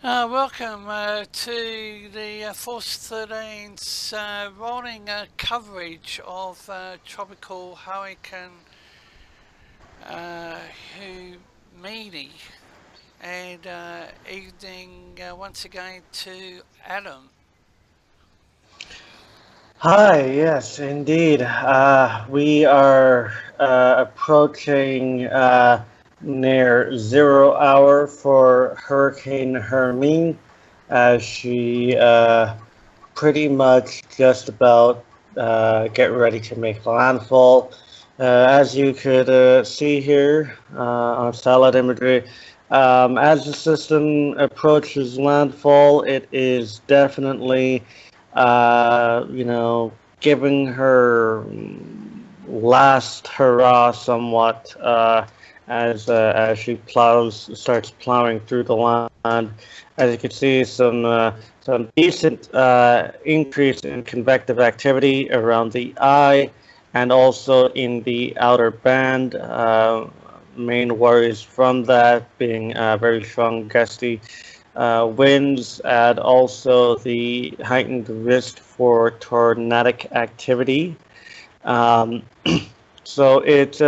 Welcome to the Force 13's rolling coverage of tropical hurricane Hermine. And evening once again to Adam. Hi, yes, indeed. We are approaching near 0 hour for Hurricane Hermine, as she pretty much just about get ready to make landfall. As you could see here on satellite imagery, as the system approaches landfall, it is definitely giving her last hurrah somewhat as she starts plowing through the land. As you can see, some decent increase in convective activity around the eye and also in the outer band. Main worries from that being very strong gusty winds and also the heightened risk for tornadic activity. Um, so it's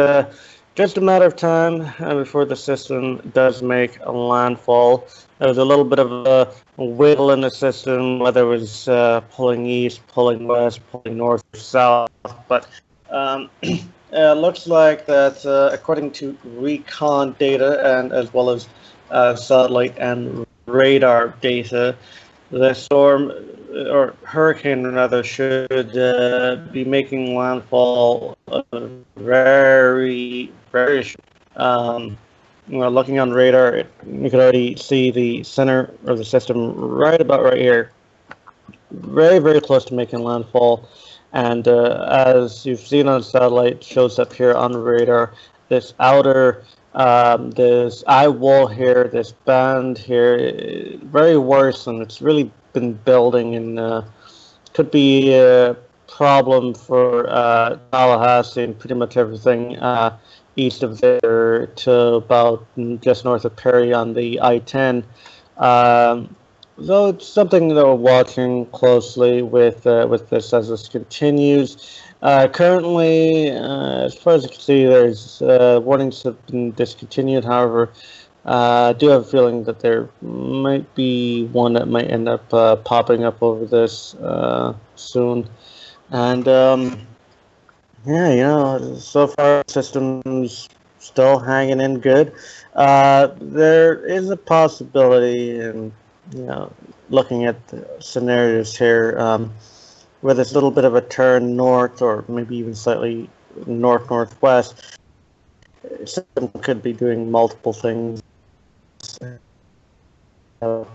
just a matter of time before the system does make a landfall. There was a little bit of a wiggle in the system, whether it was pulling east, pulling west, pulling north or south. But looks like that, according to recon data and as well as satellite and radar data, the storm or hurricane rather should be making landfall very looking on radar, you can already see the center of the system right about right here, very close to making landfall. And as you've seen on satellite, shows up here on radar, this outer, this eye wall here, this band here, very worrisome. It's really been building and could be a problem for Tallahassee and pretty much everything east of there to about just north of Perry on the I-10. Um, so it's something that we're watching closely with this as this continues. Currently, as far as you can see, there's warnings have been discontinued. However, I do have a feeling that there might be one that might end up popping up over this soon. And yeah, so far the system's still hanging in good. There is a possibility, and you know, looking at the scenarios here, where there's a little bit of a turn north, or maybe even slightly northwest. System could be doing multiple things. More,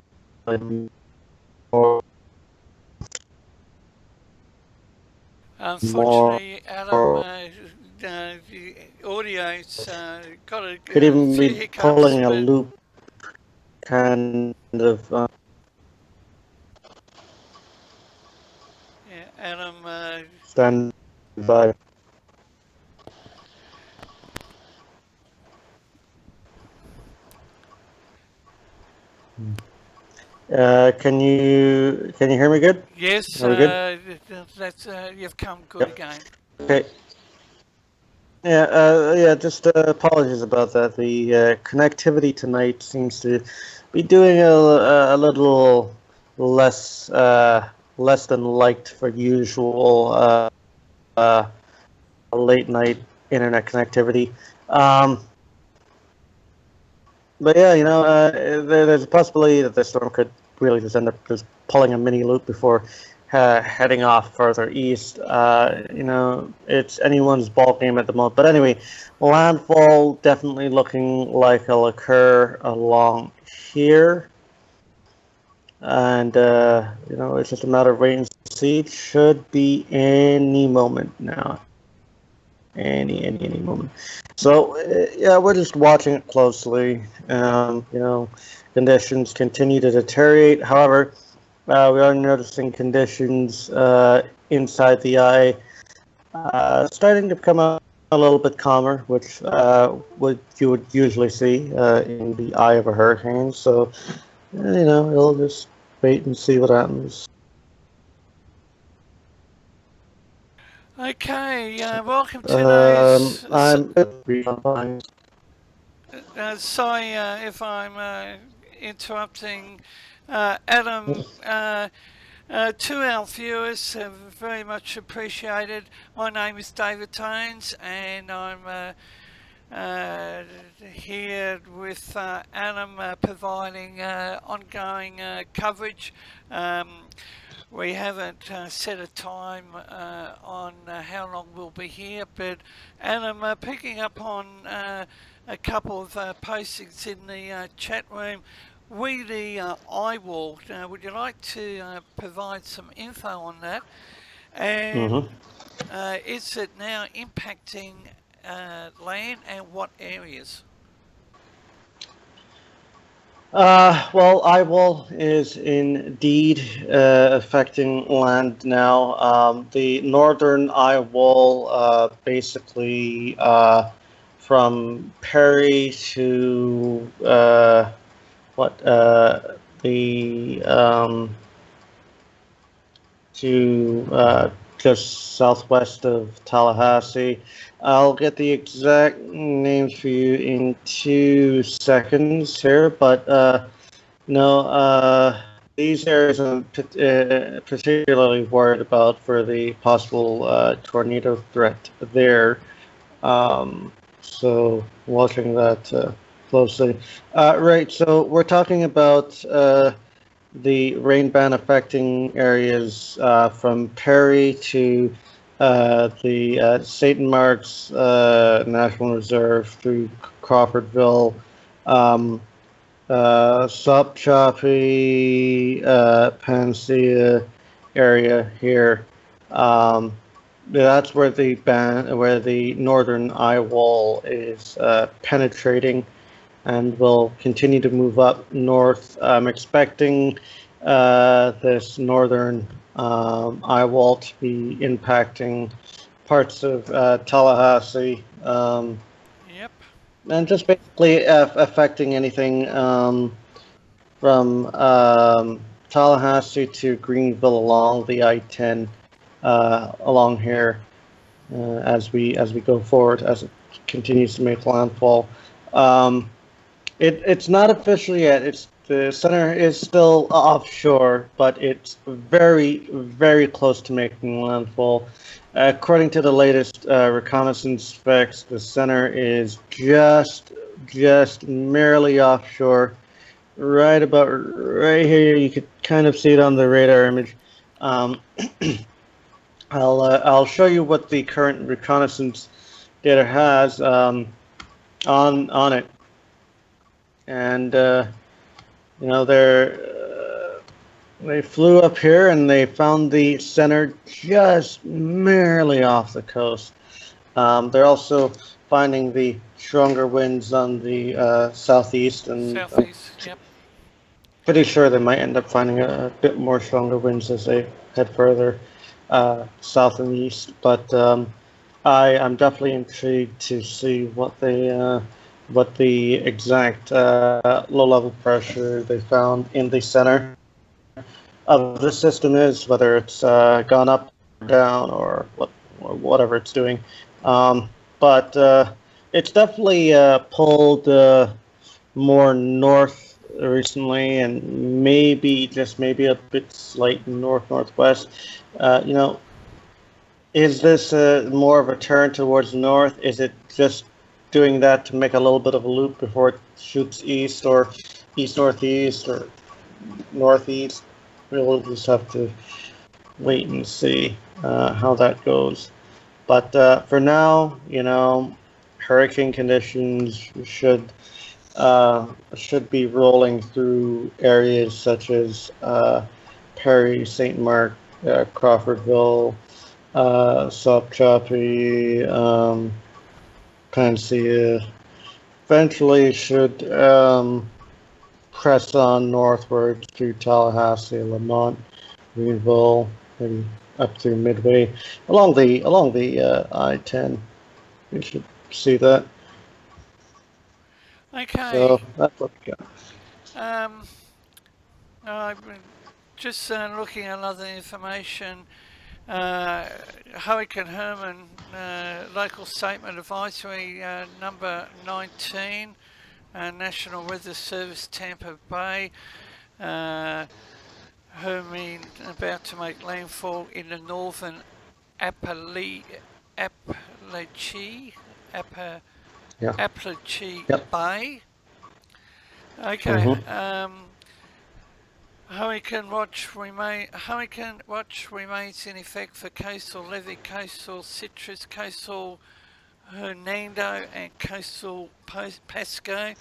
Unfortunately, Adam, the audio's got could a even few be hiccups, pulling a but loop, kind of. yeah, Adam. Stand by. Can you hear me good? Yes, Are we good? that's you've come good Yep. again. Okay. Yeah. Yeah. Just apologies about that. The connectivity tonight seems to be doing a little less less than liked for usual late night internet connectivity. Um, But yeah, there's a possibility that the storm could really just end up just pulling a mini loop before heading off further east. It's anyone's ball game at the moment. But anyway, landfall definitely looking like it'll occur along here, and it's just a matter of waiting to see. It should be any moment now, any moment. So yeah, we're just watching it closely. Conditions continue to deteriorate. However, we are noticing conditions inside the eye starting to become a little bit calmer, which would you would usually see in the eye of a hurricane. So We'll just wait and see what happens. Okay, welcome to those. I'm fine. Sorry if I'm interrupting. Adam, to our viewers, very much appreciated. My name is David Tones, and I'm here with Adam providing ongoing coverage. We haven't set a time on how long we'll be here, but Adam, picking up on a couple of postings in the chat room, we the eyewall, would you like to provide some info on that? And is it now impacting land, and what areas? Well, eyewall is indeed affecting land now. The northern eyewall, basically from Perry to the to just southwest of Tallahassee. I'll get the exact names for you in 2 seconds here, but these areas I'm particularly worried about for the possible tornado threat there. So watching that closely. Right, so we're talking about the rain ban affecting areas from Perry to the St. Mark's National Reserve through Crawfordville, Sopchoppy, Panacea area here. That's where the northern eye wall is penetrating, and will continue to move up north. I'm expecting this northern eye wall to be impacting parts of Tallahassee, Yep. and just basically affecting anything from Tallahassee to Greenville along the I-10 along here as we go forward, as it continues to make landfall. It's not official yet. The center is still offshore, but it's very, very close to making landfall. According to the latest reconnaissance specs, the center is just merely offshore, right about right here. You could kind of see it on the radar image. I'll show you what the current reconnaissance data has on it. And they flew up here and they found the center just merely off the coast. They're also finding the stronger winds on the southeast, and Southeast, yep. pretty sure they might end up finding a bit more stronger winds as they head further south and east. But I'm definitely intrigued to see what the exact low-level pressure they found in the center of the system is, whether it's gone up or down or whatever it's doing. But it's definitely pulled more north recently, and maybe a bit slight northwest. Is this more of a turn towards north? Is it just doing that to make a little bit of a loop before it shoots east or east-northeast or northeast? We'll just have to wait and see how that goes. But for now, hurricane conditions should be rolling through areas such as Perry, St. Mark, Crawfordville, Sopchoppy, Panacea. Eventually should press on northward through Tallahassee, Lamont, Greenville, and up through Midway, along the I-10. We should see that. Okay. So that's what we got. I've been just looking at other information. Hurricane Hermine local statement advisory number 19, National Weather Service Tampa Bay. Hermine about to make landfall in the northern Appalachia, Yeah. Appalachia Yep. Bay. Okay. Mm-hmm. Hurricane watch remains in effect for coastal levee, coastal citrus, coastal Hernando, and coastal Pasco.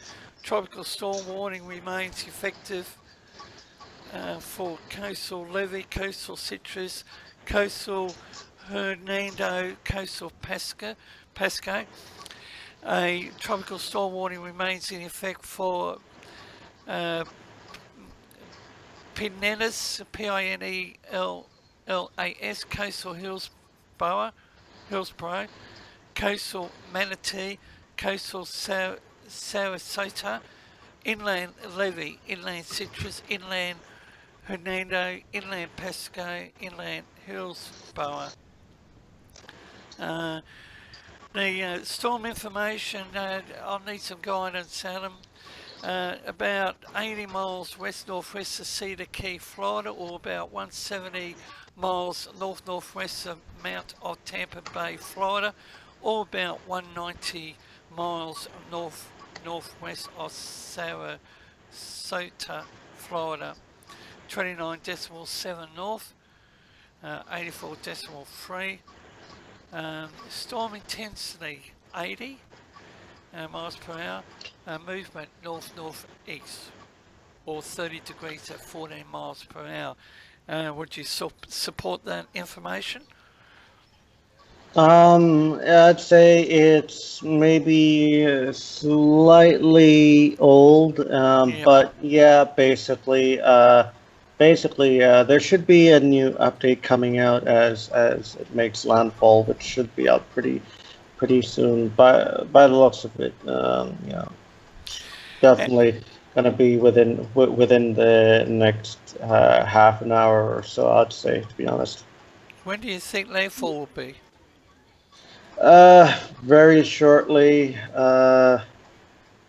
Tropical storm warning remains effective for coastal levee, coastal citrus, coastal Hernando, coastal Pasco. A tropical storm warning remains in effect for Pinellas, Pinellas, coastal Hillsborough, coastal Manatee, coastal Sarasota, inland levee, inland citrus, inland Hernando, inland Pasco, inland Hillsborough. The storm information, I'll need some guidance, Adam. About 80 miles west-northwest of Cedar Key, Florida, or about 170 miles north-northwest of Mount of Tampa Bay, Florida, or about 190 miles north-northwest of Sarasota, Florida. 29.7 north, 84.3. Storm intensity 80 miles per hour. Movement north-northeast, or 30 degrees at 14 miles per hour. Would you support that information? I'd say it's maybe slightly old, Yep. but yeah, basically, there should be a new update coming out as it makes landfall, which should be out pretty soon. By the looks of it, definitely gonna be within the next half an hour or so. I'd say, to be honest. When do you think landfall will be? Very shortly.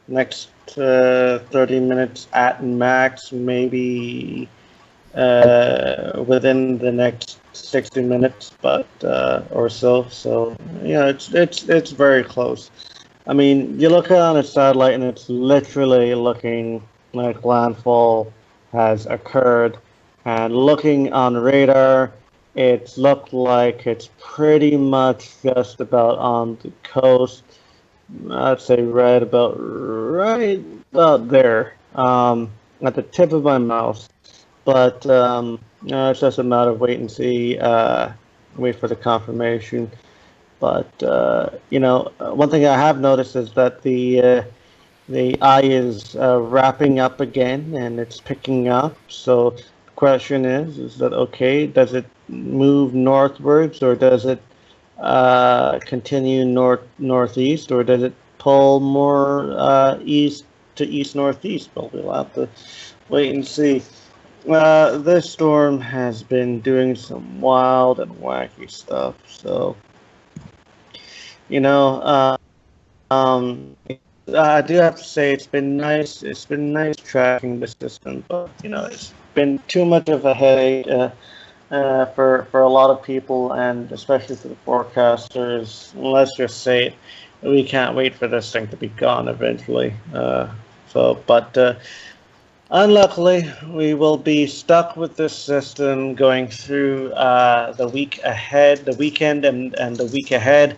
Next 30 minutes at max, maybe within the next 60 minutes, but or so. So yeah, it's very close. I mean, you look on a satellite and it's literally looking like landfall has occurred, and looking on radar, it's looked like it's pretty much just about on the coast. I'd say right about there, at the tip of my mouth. But it's just a matter of wait and see, wait for the confirmation. But one thing I have noticed is that the eye is wrapping up again, and it's picking up. So the question is that okay? Does it move northwards, or does it continue northeast, or does it pull more east to east northeast? Well, we'll have to wait and see. This storm has been doing some wild and wacky stuff. So you know, um, I do have to say it's been nice. It's been nice tracking the system, but it's been too much of a headache. For a lot of people, and especially for the forecasters. Let's just say we can't wait for this thing to be gone eventually. But unluckily, we will be stuck with this system going through the week ahead, the weekend, and the week ahead.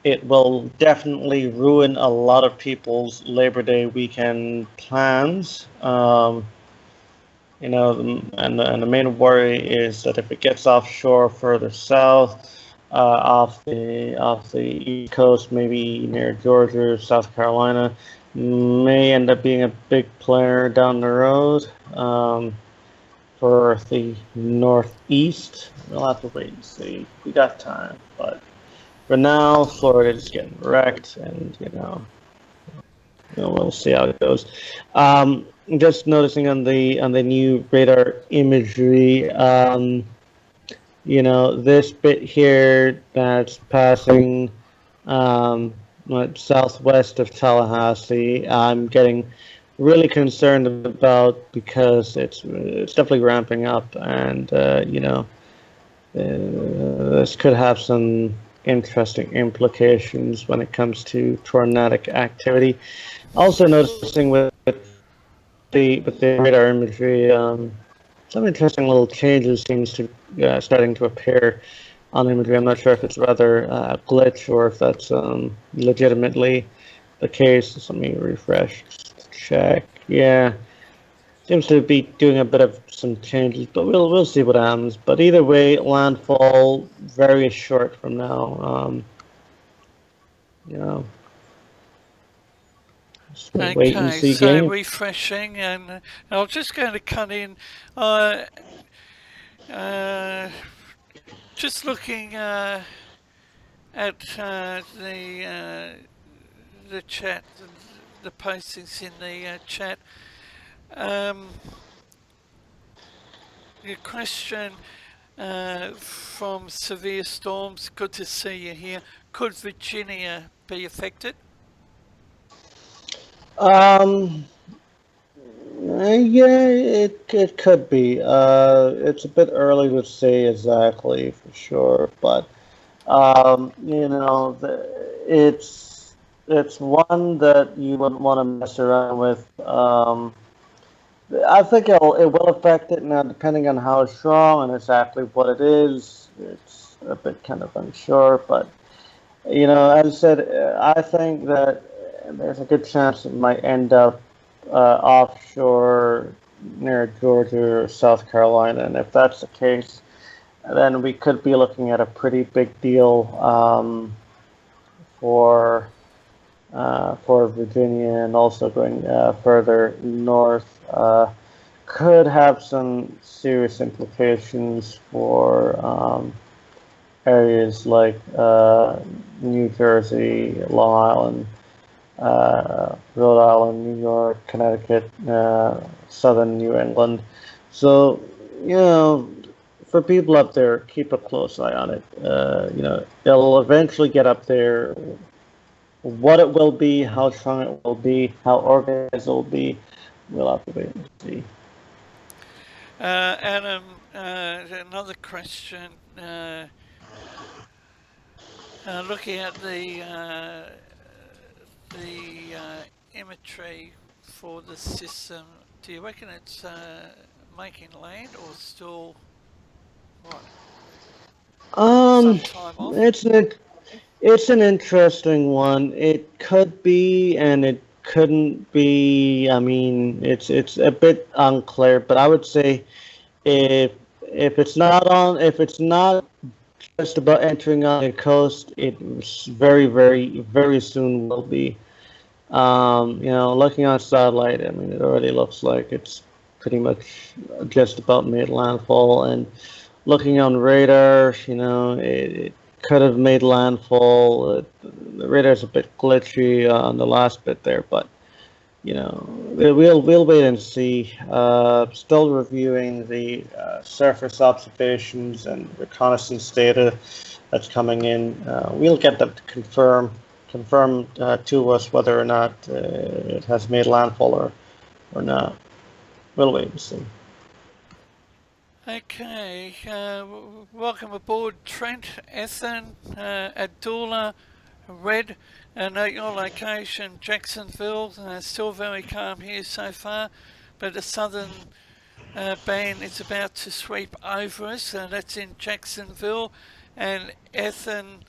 It will definitely ruin a lot of people's Labor Day weekend plans. And the main worry is that if it gets offshore further south, off the east coast, maybe near Georgia or South Carolina, may end up being a big player down the road. For the northeast, we'll have to wait and see. We got time, but for now, Florida is getting wrecked, and we'll see how it goes. Just noticing on the new radar imagery, this bit here that's passing southwest of Tallahassee, I'm getting really concerned about because it's definitely ramping up, and this could have some interesting implications when it comes to tornadic activity. Also noticing with the radar imagery, some interesting little changes seems to starting to appear on the imagery. I'm not sure if it's rather a glitch or if that's legitimately the case. Let me refresh, check. Yeah, seems to be doing a bit of some changes, but we'll see what happens. But either way, landfall very short from now. You know, just a wait and Okay, see so game. refreshing, and I was just going to cut in. Uh, uh, just looking at the chat, the postings in the chat. Um, your question from severe storms. Good to see you here. Could Virginia be affected? Um, yeah, it could be. It's a bit early to say exactly for sure, but it's one that you wouldn't want to mess around with. I think it will affect it now, depending on how strong and exactly what it is. It's a bit kind of unsure, but as I said, I think that there's a good chance it might end up offshore near Georgia or South Carolina, and if that's the case, then we could be looking at a pretty big deal for Virginia, and also going further north could have some serious implications for areas like New Jersey, Long Island, Rhode Island, New York, Connecticut, southern New England. So, for people up there, keep a close eye on it. It'll eventually get up there. What it will be, how strong it will be, how organized it will be, we'll have to wait and see. Adam, another question. Looking at the imagery for the system, do you reckon it's making land or still what? Some Um, time off? it's an interesting one. It could be, and it couldn't be. I mean, it's a bit unclear, but I would say if if it's not just about entering on the coast, it very, very, very soon will be. Looking on satellite, I mean, it already looks like it's pretty much just about made landfall. And looking on radar, it could have made landfall. The radar's a bit glitchy on the last bit there, but we'll wait and see. Still reviewing the surface observations and reconnaissance data that's coming in. We'll get them to confirm to us whether or not it has made landfall or not. We'll wait and see. Okay, welcome aboard, Trent, Ethan, Abdullah, Red. Note your location, Jacksonville. Still very calm here so far, but the southern band is about to sweep over us. That's in Jacksonville, and Ethan.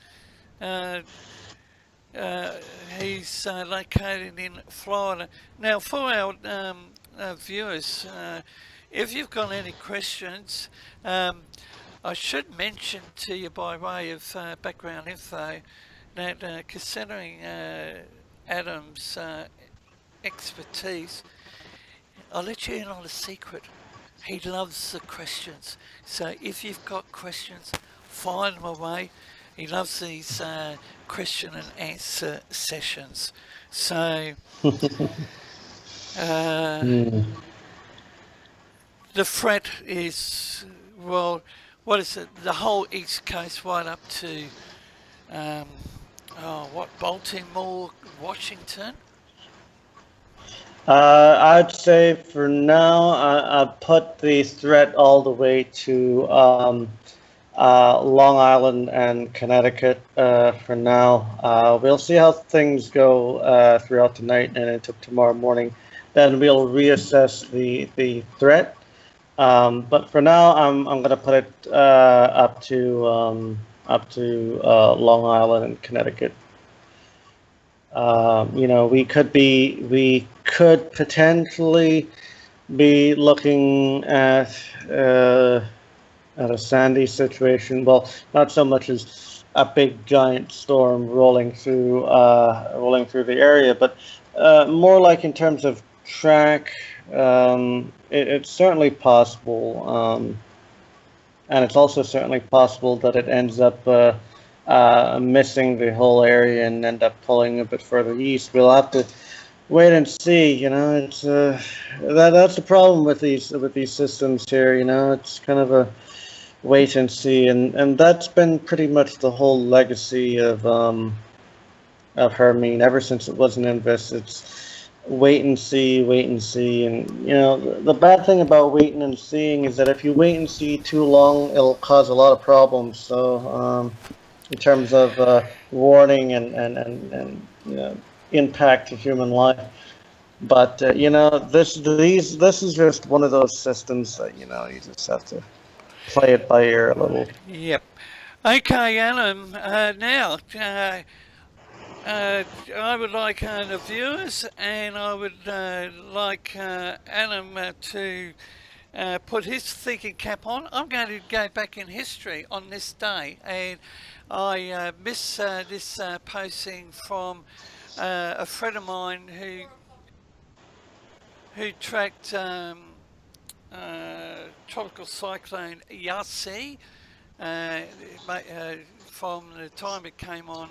He's located in Florida. Now, for our viewers, if you've got any questions, I should mention to you by way of background info that considering Adam's expertise, I'll let you in on a secret. He loves the questions. So if you've got questions, fire them away. he loves these question and answer sessions. So Hmm. the threat is, well, what is it? The whole East Coast right up to Baltimore, Washington. I'd say for now, I've put the threat all the way to Long Island and Connecticut for now. We'll see how things go throughout the night and into tomorrow morning. Then we'll reassess the threat. But for now, I'm gonna put it up to Long Island and Connecticut. We could potentially be looking at a Sandy situation. Well, not so much as a big giant storm rolling through the area, but more like in terms of track. It's certainly possible, and it's also certainly possible that it ends up missing the whole area and end up pulling a bit further east. We'll have to wait and see. It's that's the problem with these systems here. It's kind of a wait and see, and that's been pretty much the whole legacy of Hermine ever since it was an Invis. It's wait and see, and the bad thing about waiting and seeing is that if you wait and see too long, it'll cause a lot of problems. So in terms of warning and impact to human life. But this is just one of those systems that you just have to play it by ear a little. Yep. Okay, Alan. Now, I would like the viewers, and I would like Alan to put his thinking cap on. I'm going to go back in history on this day, and I miss this posting from a friend of mine who tracked tropical cyclone Yasi from the time it came on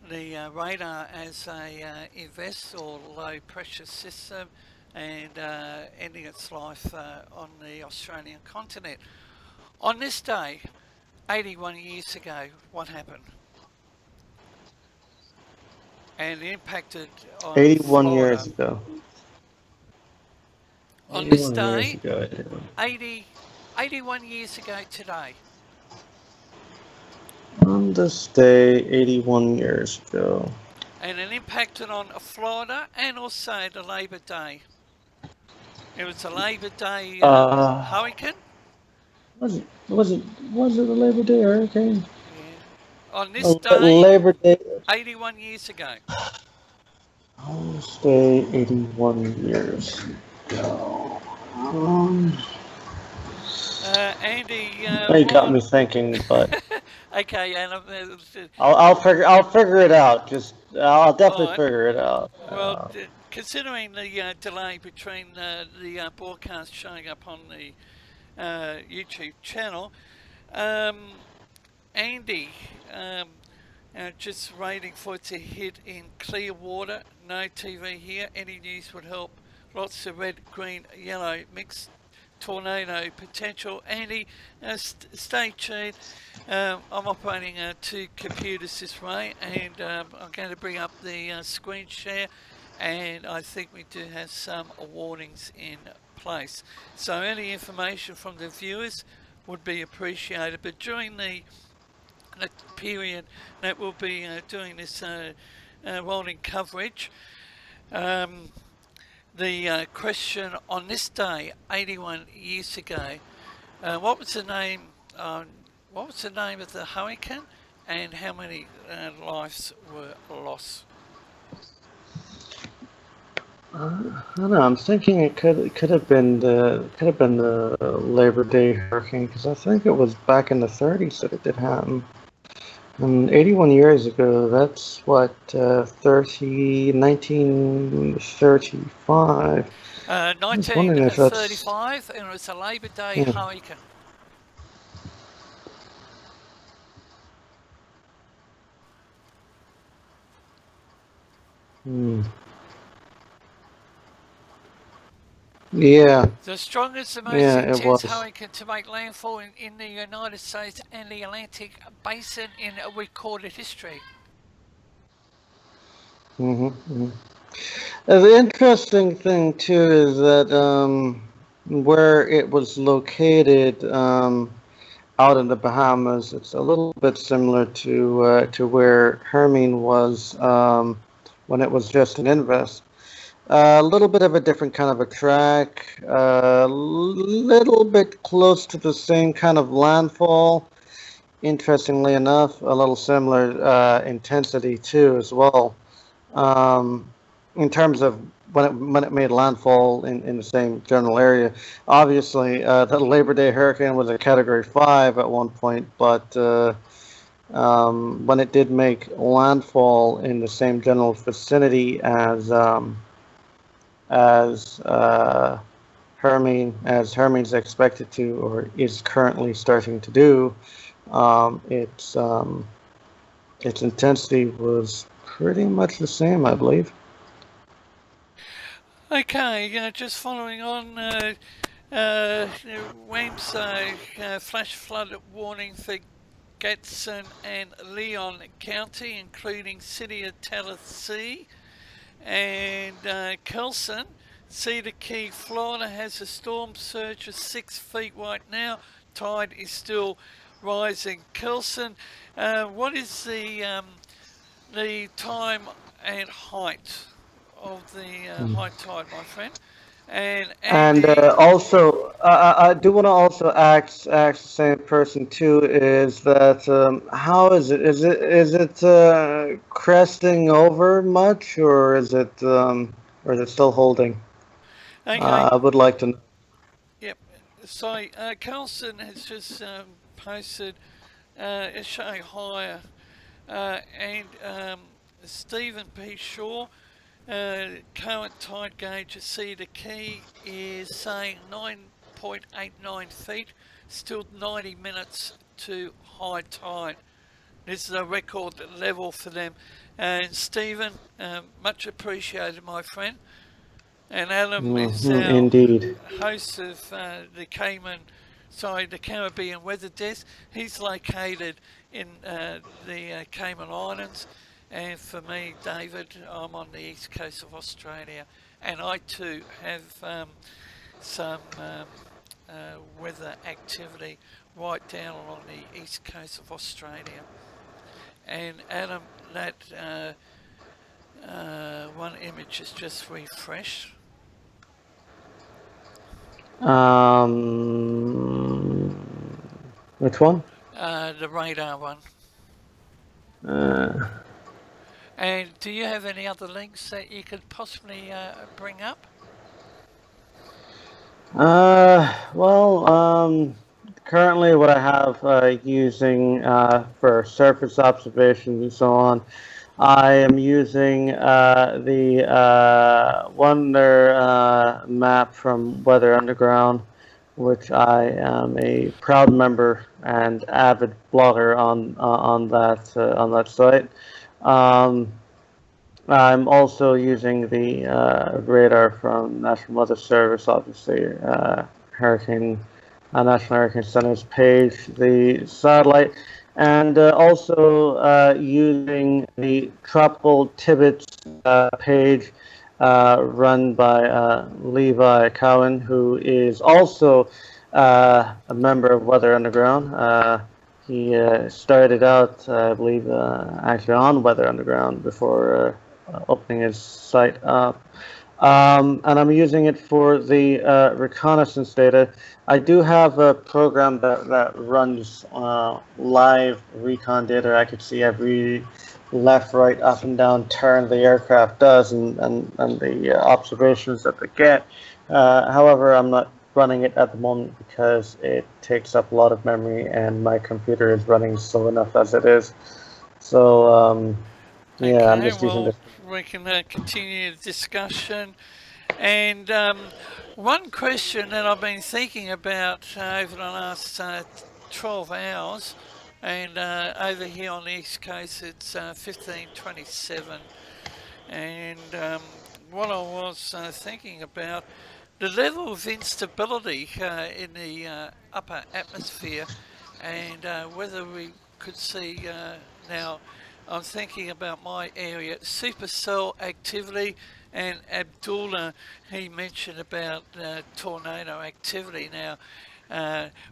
the radar as a invest or low pressure system and ending its life on the Australian continent. On this day, 81 years ago, what happened? And it impacted on 81 Florida. years ago. On this 81 years day, ago. 81 years ago today. On this day, 81 years ago. And it impacted on Florida and also the Labor Day. It was a Labor Day hurricane. Was it a Labor Day hurricane? Yeah. On this day, Labor Day. 81 years ago. On this day, 81 years ago. Andy, You got me thinking, but okay, and I'll figure it out. I'll definitely right. figure it out. Well, considering the delay between the broadcast showing up on the YouTube channel, Andy, just waiting for it to hit in clear water. No TV here. Any news would help. Lots of red, green, yellow mixed tornado potential. Andy, stay tuned. I'm operating two computers this way, and I'm going to bring up the screen share, and I think we do have some warnings in place. So any information from the viewers would be appreciated. But during the period that we'll be doing this rolling coverage, the question on this day, 81 years ago, what was the name? What was the name of the hurricane, and how many lives were lost? I don't know. I'm thinking it could have been the Labor Day hurricane because I think it was back in the 30s that it did happen. And 81 years ago, that's what 1935. 1935, and it was a Labor Day hurricane. Hmm. Yeah, The strongest and most yeah, it intense was. hurricane to make landfall in the United States and the Atlantic basin in recorded history. Hmm. The interesting thing too is that where it was located out in the Bahamas, it's a little bit similar to where Hermine was when it was just an invest. A little bit of a different kind of a track, a little bit close to the same kind of landfall. Interestingly enough, a little similar intensity too as well. Um, in terms of when it made landfall in the same general area. Obviously, the Labor Day hurricane was a Category 5 at one point, but when it did make landfall in the same general vicinity as Hermine's expected to or is currently starting to do, um, its um, its intensity was pretty much the same, I believe. Okay, just following on, WAMP's flash flood warning for Gadsden and Leon County, including City of Tennessee and Kelson. Cedar Key, Florida has a storm surge of 6 feet right now. Tide is still rising. Kelson, what is the time and height of the high tide, my friend? And And Andy, also, I do want to also ask the same person too. Is that how is it? Is it cresting over much, or is it still holding? okay, I would like to know. yep. So Carlson has just posted it's showing higher, and Stephen P. Shaw, current tide gauge at Cedar Key is saying 9.89 feet, still 90 minutes to high tide. This is a record level for them. And Stephen, much appreciated, my friend. And Adam is our Indeed. host of the Caribbean Weather Desk. He's located in the Cayman Islands, and for me, David, I'm on the east coast of Australia, and I too have some weather activity right down along the east coast of Australia. And Adam, that one image is just refreshed. Um, which one? The radar one. Uh, And do you have any other links that you could possibly bring up? Currently what I have using for surface observations and so on, I am using the Wonder map from Weather Underground, which I am a proud member and avid blogger on that site. Um, I'm also using the radar from National Weather Service, obviously, National Hurricane Center's page, the satellite, and also using the Tropical Tibbets page run by Levi Cowan, who is also a member of Weather Underground. He started out, I believe, actually on Weather Underground before opening his site up. And I'm using it for the reconnaissance data. I do have a program that runs live recon data. I could see every left, right, up and down turn the aircraft does and the observations that they get. However, I'm not running it at the moment because it takes up a lot of memory and my computer is running slow enough as it is. So, yeah, I'm Okay, just using well, this. we can continue the discussion. And one question that I've been thinking about over the last 12 hours, and over here on the East Coast it's 15:27, And what I was thinking about, the level of instability in the upper atmosphere, and whether we could see now. I'm thinking about my area, supercell activity, and Abdullah, he mentioned about tornado activity. Now,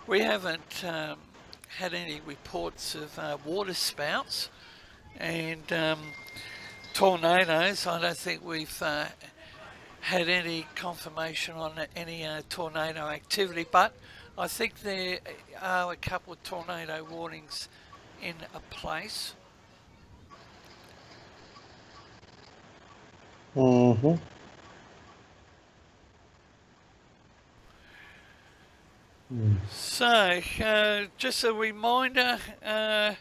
we haven't had any reports of water spouts and tornadoes. I don't think we've had any confirmation on any tornado activity, but I think there are a couple of tornado warnings in a place. Mm-hmm. So, just a reminder, there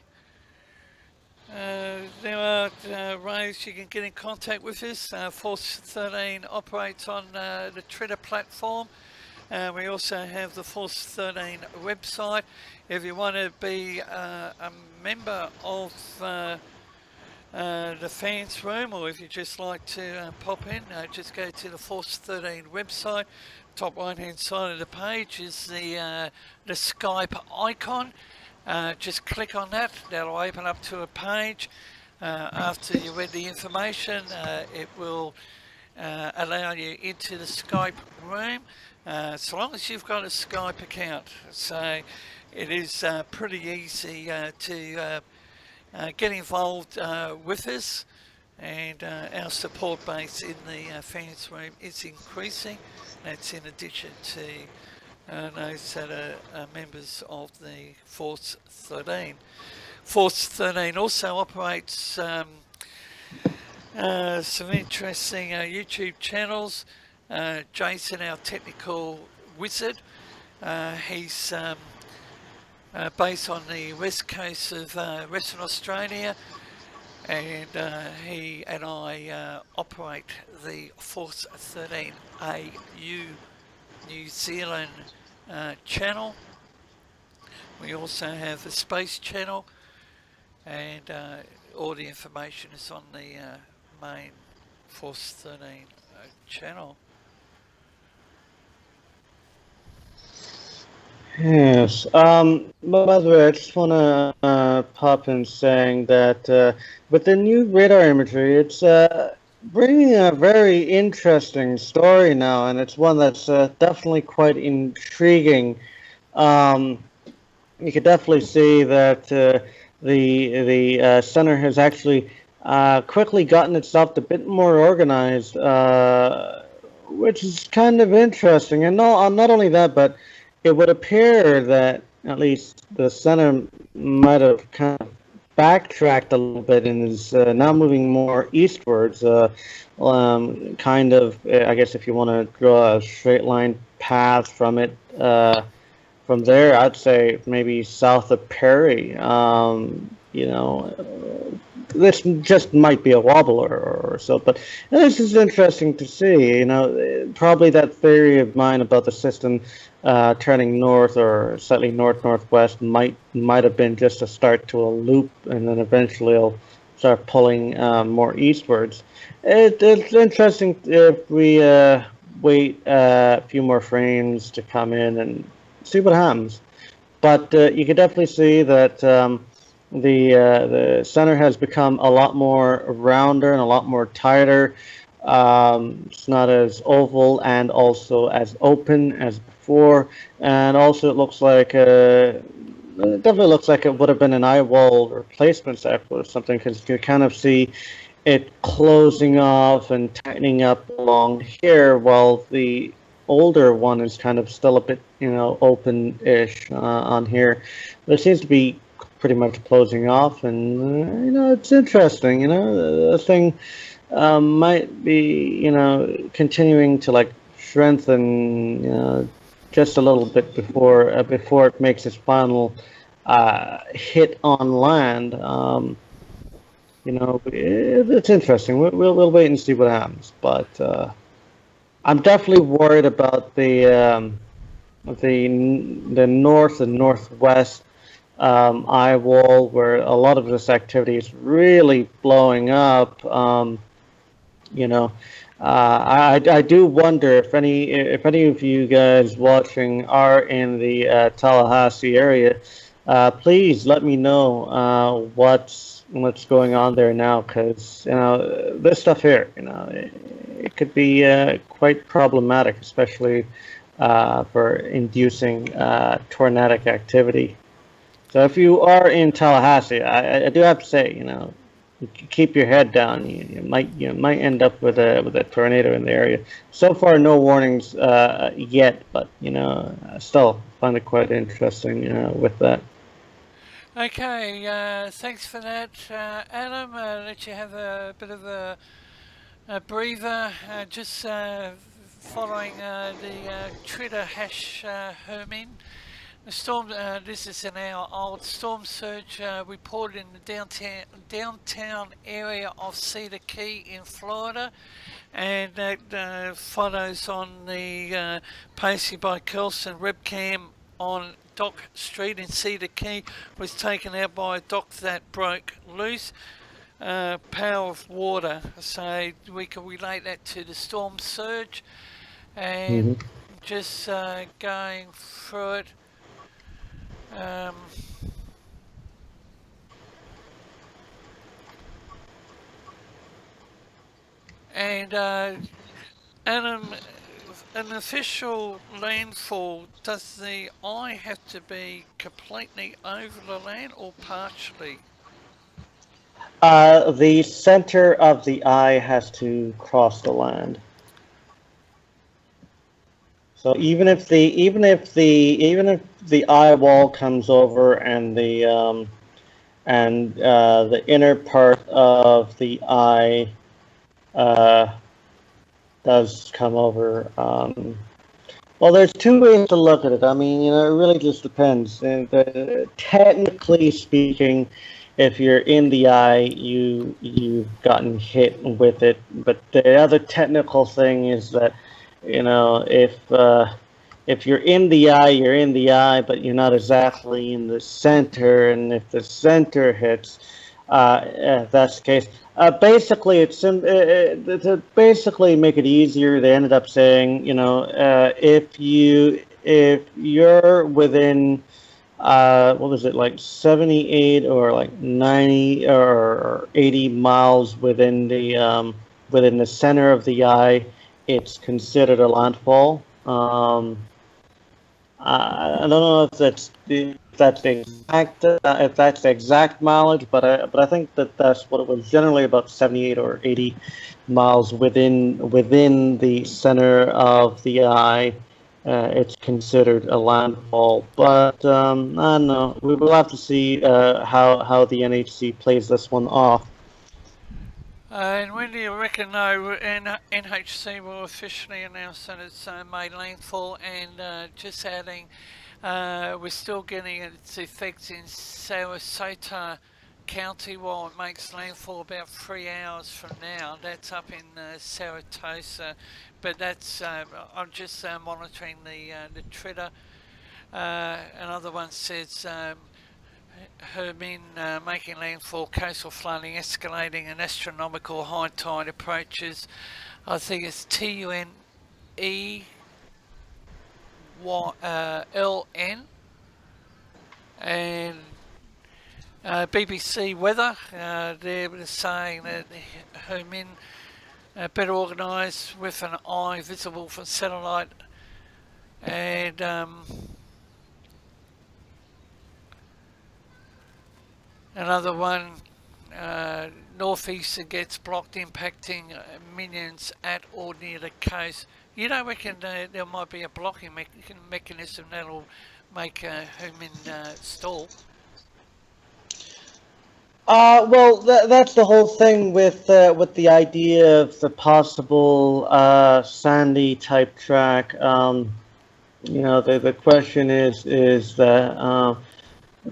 are ways you can get in contact with us. Force 13 operates on the Twitter platform. We also have the Force 13 website. If you want to be a member of the fans room, or if you just like to pop in, just go to the Force 13 website. Top right hand side of the page is the Skype icon. Just click on that, that'll open up to a page. After you read the information, it will allow you into the Skype room, so long as you've got a Skype account. So it is pretty easy to get involved with us, and our support base in the fans room is increasing. That's in addition to those that are members of the Force 13. Force 13 also operates some interesting YouTube channels. Jason, our technical wizard, he's based on the west coast of Western Australia, and he and I operate the Force 13 AU New Zealand channel. We also have a space channel, and all the information is on the main Force 13 channel. Yes. But by the way, I just want to pop in saying that with the new radar imagery, it's bringing a very interesting story now, and it's one that's definitely quite intriguing. You could definitely see that the center has actually quickly gotten itself a bit more organized, which is kind of interesting. And not only that, but it would appear that at least the center might have kind of backtracked a little bit and is now moving more eastwards. Kind of, I guess, if you want to draw a straight line path from it. From there, I'd say maybe south of Perry. This just might be a wobbler or so, but this is interesting to see. Probably that theory of mine about the system turning north or slightly northwest might have been just a start to a loop, and then eventually it'll start pulling more eastwards. It's interesting if we wait a few more frames to come in and see what happens. But you can definitely see that the center has become a lot more rounder and a lot more tighter. It's not as oval and also as open as before. And also it looks like it definitely looks like it would have been an eye wall replacement cycle or something, because you kind of see it closing off and tightening up along here, while the older one is kind of still a bit, open-ish on here. But it seems to be pretty much closing off, and it's interesting. The thing might be, continuing to strengthen, just a little bit before it makes its final hit on land. It's interesting. We'll wait and see what happens, but. I'm definitely worried about the north and northwest eye wall, where a lot of this activity is really blowing up. You know, I do wonder if any of you guys watching are in the Tallahassee area. Please let me know what's going on there now, because this stuff here, it could be quite problematic, especially for inducing tornadic activity. So if you are in Tallahassee, I do have to say, keep your head down. You might end up with a tornado in the area. So far, no warnings yet, but I still find it quite interesting with that. Okay, thanks for that, Adam. Let you have a bit of a breather. Just following the Twitter hash Hermine. The storm. This is in our old storm surge reported in the downtown area of Cedar Key in Florida, and that photos on the Pacey by Kelson webcam on Dock Street in Cedar Key was taken out by a dock that broke loose. Power of water. So we can relate that to the storm surge, and Hmm. just going through it. Um, and Adam, an official landfall, does the eye have to be completely over the land or partially? The center of the eye has to cross the land. So even if the eye wall comes over and the inner part of the eye uh, does come over. Well, there's two ways to look at it. I mean, it really just depends. Technically speaking, if you're in the eye, you've gotten hit with it. But the other technical thing is that, if you're in the eye, you're in the eye, but you're not exactly in the center. And if the center hits, if that's the case. Basically, to basically make it easier, they ended up saying, if you're within what was it, like 78 or like 90 or 80 miles within the center of the eye, it's considered a landfall. I don't know if that's the exact mileage, but I think that's what it was. Generally, about 78 or 80 miles within the center of the eye, it's considered a landfall. But I don't know. We will have to see how the NHC plays this one off. And when do you reckon, though, NHC will officially announce that it's made landfall? And just adding, we're still getting its effects in Sarasota County while it makes landfall about 3 hours from now. That's up in Saratoga, but that's I'm just monitoring the Twitter. Another one says Hermine making landfall, coastal flooding escalating, and astronomical high tide approaches. I think it's TUNELN, and BBC Weather. They're saying that Hermine better organised with an eye visible from satellite, and another one, northeaster gets blocked, impacting minions at or near the coast. You don't reckon there might be a blocking mechanism that'll make Hermine stall? Well, that's the whole thing with the idea of the possible Sandy type track. The question is that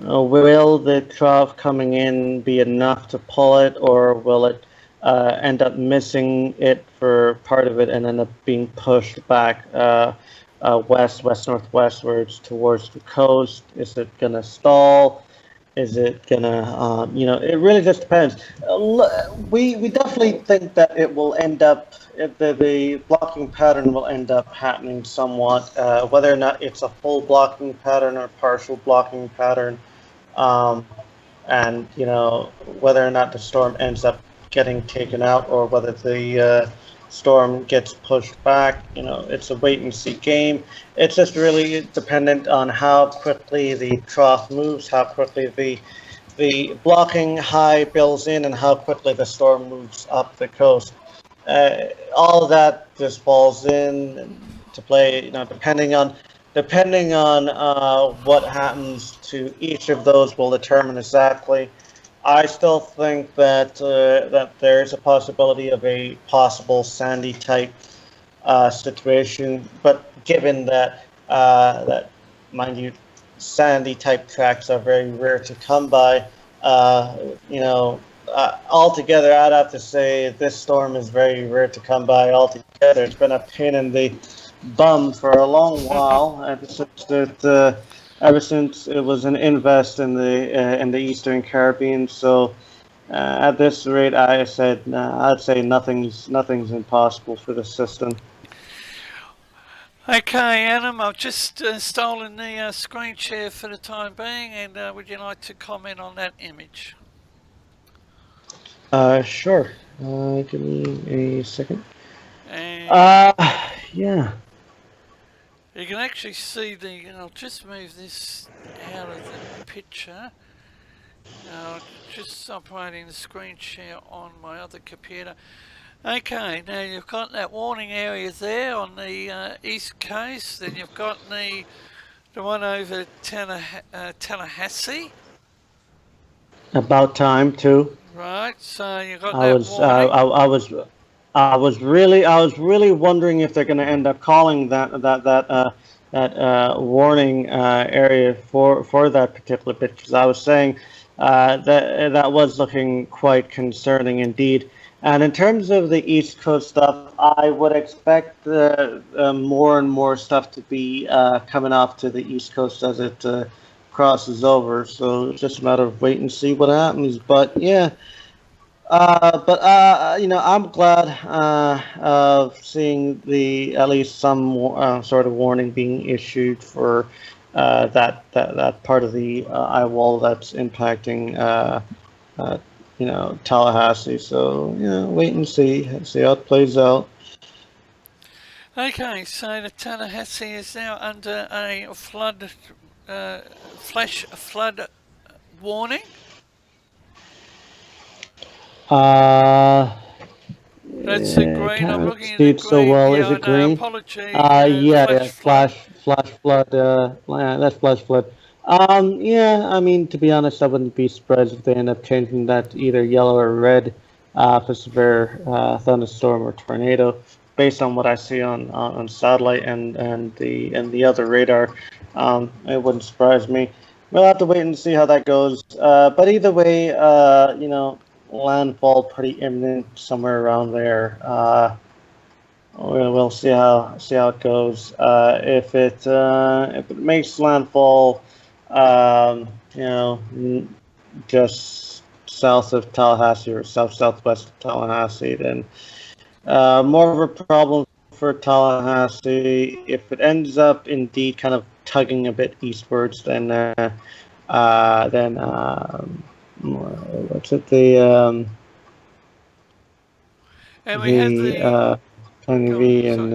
will the trough coming in be enough to pull it, or will it end up missing it for part of it and end up being pushed back west northwestwards towards the coast? Is it gonna stall? Is it gonna, it really just depends. We definitely think that it will end up, the blocking pattern will end up happening somewhat, whether or not it's a full blocking pattern or partial blocking pattern, um, and whether or not the storm ends up getting taken out or whether the storm gets pushed back. It's a wait and see game. It's just really dependent on how quickly the trough moves, how quickly the blocking high builds in, and how quickly the storm moves up the coast. All of that just falls in to play. Depending on what happens to each of those will determine exactly. I still think that there's a possibility of a possible Sandy type situation, but given that mind you, Sandy type tracks are very rare to come by. Uh, Altogether, I'd have to say this storm is very rare to come by. Altogether, it's been a pain in the bum for a long while ever since it was an invest in the Eastern Caribbean. So at this rate, I'd say nothing's impossible for the system. Okay, Adam, I've just stolen the screen share for the time being, and would you like to comment on that image? Sure. Give me a second. And Yeah. you can actually see I'll just move this out of the picture. Just operating the screen share on my other computer. Okay, now you've got that warning area there on the east coast. Then you've got the one over Tallahassee. About time too. Right, so you've got I that was warning. I was really wondering if they're going to end up calling that warning area for that particular bit, because I was saying that was looking quite concerning indeed. And in terms of the East Coast stuff, I would expect more and more stuff to be coming off to the East Coast as it crosses over. So it's just a matter of wait and see what happens. But yeah. I'm glad of seeing at least some sort of warning being issued for that part of the eye wall that's impacting Tallahassee. So wait and see how it plays out. Okay, so the Tallahassee is now under a flash flood warning. That's the green. I'm looking at the green. So well. Is Yeah, it no, green? apology. Yeah, Flood. flash flood. Yeah, that's flash flood. Yeah, I mean, to be honest, I wouldn't be surprised if they end up changing that to either yellow or red for severe thunderstorm or tornado, based on what I see on satellite and the other radar. It wouldn't surprise me. We'll have to wait and see how that goes. But either way, landfall pretty imminent somewhere around there. We'll see how it goes. If it makes landfall, just south of Tallahassee or southwest of Tallahassee, then more of a problem for Tallahassee. If it ends up indeed kind of tugging a bit eastwards, then what's it and we have the Tiny V and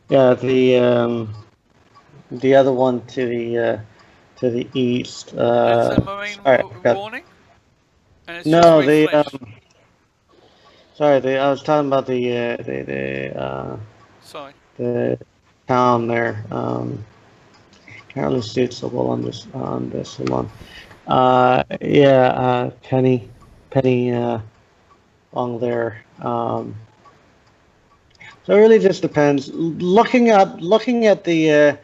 yeah, the other one to the east. That's a marine warning. And it's No, just sorry, I was talking about sorry. the town there. Can't really see it so well on this Hold on. Yeah, Penny along there. So it really just depends. Looking at the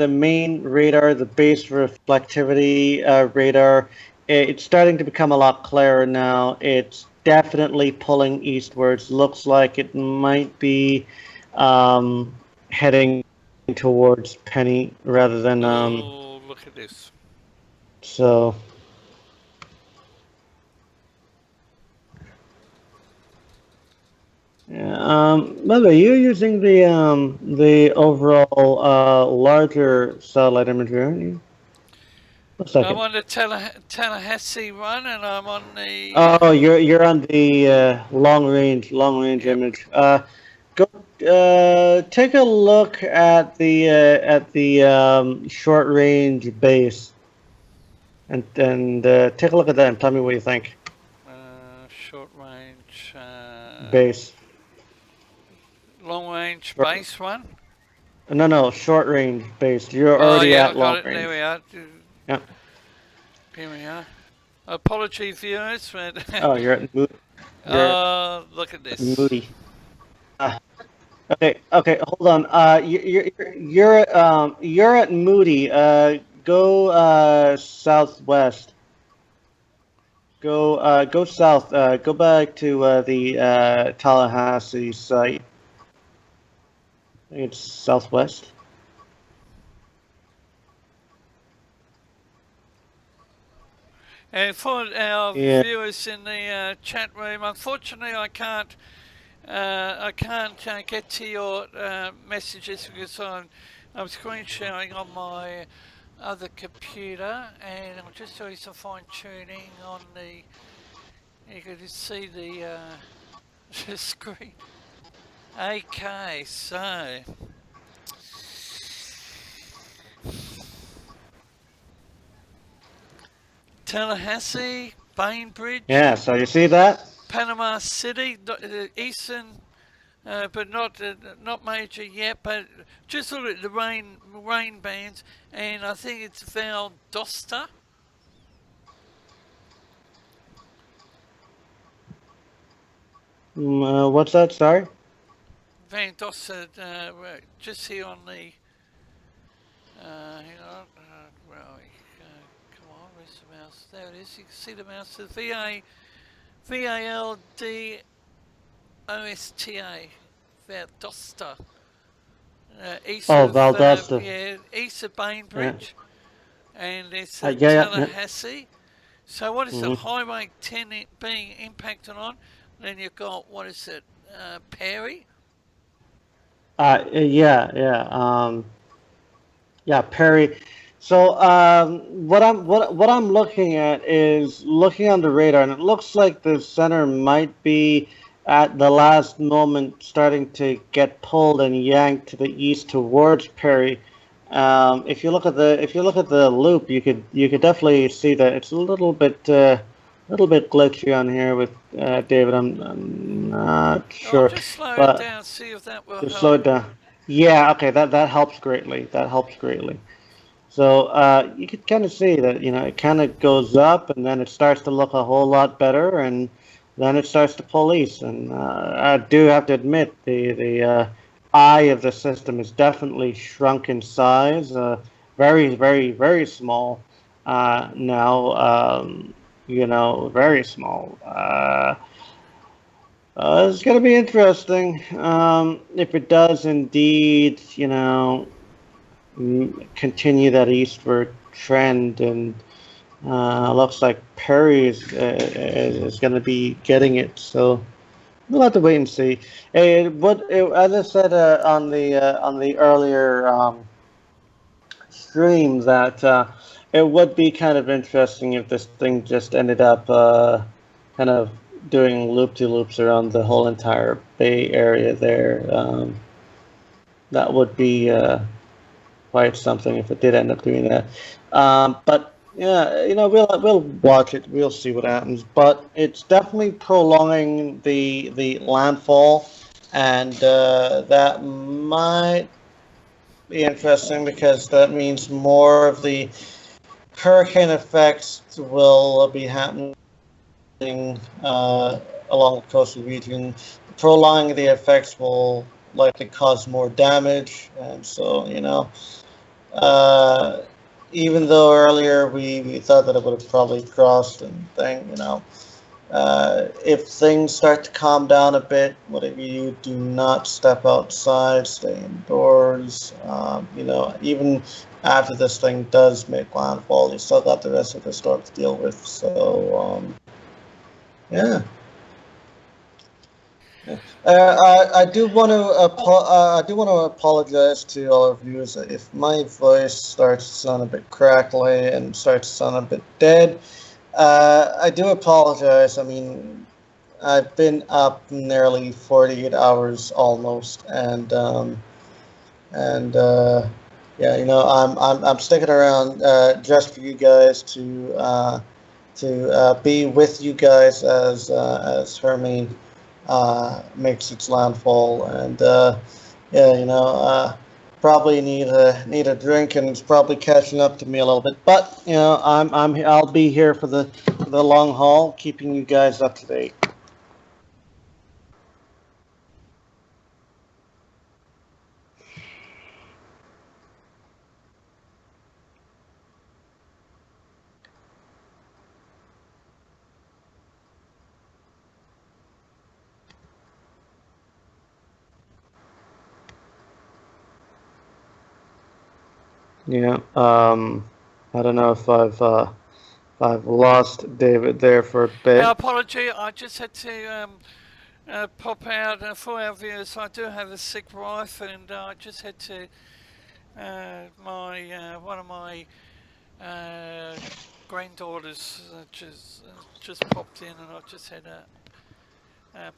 main radar, the base reflectivity radar, it's starting to become a lot clearer now. It's definitely pulling eastwards. Looks like it might be heading towards Penny rather than oh, look at this. So, yeah. By the way, you're using the overall larger satellite imagery, aren't you? One I'm second. on the Tallahassee one, and I'm on the. Oh, you're on the long range Yep. image. Go take a look at the short range base, and take a look at that and tell me what you think. Short range, Base. long range Short, base one. no, short range base. You're Oh already yeah, I at got long it. There range. we are. Yeah. Here we are. Apology, viewers, but Oh, you're at Moody. You're oh, look at at this. Moody. Okay, hold on. You're at Moody. Go southwest. Go south. Go back to the Tallahassee site. I think it's southwest. And for our Yeah. viewers in the chat room, unfortunately, I can't. Get to your messages because I'm screen sharing on my other computer, and I'm just doing some fine tuning on the. You can just see the, the screen. Okay, so Tallahassee, Yeah. Bainbridge, So you see that? Panama City, eastern, but not major yet. But just look at the rain bands, and I think it's Valdosta. What's that? Sorry. Valdosta, just here on the. Hang on, where are we? Come on, where's the mouse? There it is. You can see the mouse. The Valdosta, Valdosta. East Oh, of Valdosta. east of Yeah. Bainbridge, and it's Yeah. Tallahassee. So what is it? Mm-hmm. Highway 10 being impacted on. Then you've got what is it? Perry. Yeah, Perry. So what I'm looking at is looking on the radar, and it looks like the center might be at the last moment starting to get pulled and yanked to the east towards Perry. If you look at the loop, you could definitely see that it's a little bit glitchy on here with David. I'm not I'll sure, just slow it but down, see if that will just slow help. it down. Yeah, okay, that helps greatly. That helps greatly. So you could kind of see that, it kind of goes up and then it starts to look a whole lot better, and then it starts to pull east. And I do have to admit the eye of the system is definitely shrunk in size, very, very, very small now. Very small. It's going to be interesting if it does indeed, continue that eastward trend, and looks like Perry is going to be getting it. So we'll have to wait and see. As I said on the earlier stream, that it would be kind of interesting if this thing just ended up kind of doing loop-de-loops around the whole entire Bay Area there. That would be quite something if it did end up doing that. But yeah, we'll watch it. We'll see what happens. But it's definitely prolonging the landfall, and that might be interesting because that means more of the hurricane effects will be happening along the coastal region. Prolonging the effects will likely cause more damage, and so uh, even though earlier we thought that it would have probably crossed and thing, If things start to calm down a bit, whatever you do, not step outside, stay indoors. Even after this thing does make landfall, you still got the rest of the storm to deal with. So, yeah. I do want to apologize to all our viewers if my voice starts to sound a bit crackly and starts to sound a bit dead. I do apologize. I mean, I've been up nearly 48 hours almost, and yeah, I'm sticking around just for you guys to be with you guys as Hermine makes its landfall, and yeah, probably need a drink, and it's probably catching up to me a little bit. But I'll be here for the long haul, keeping you guys up to date. Yeah. I don't know if I've lost David there for a bit. Apology, I just had to pop out for our viewers. I do have a sick wife, and I just had to. One of my granddaughters just popped in, and I just had to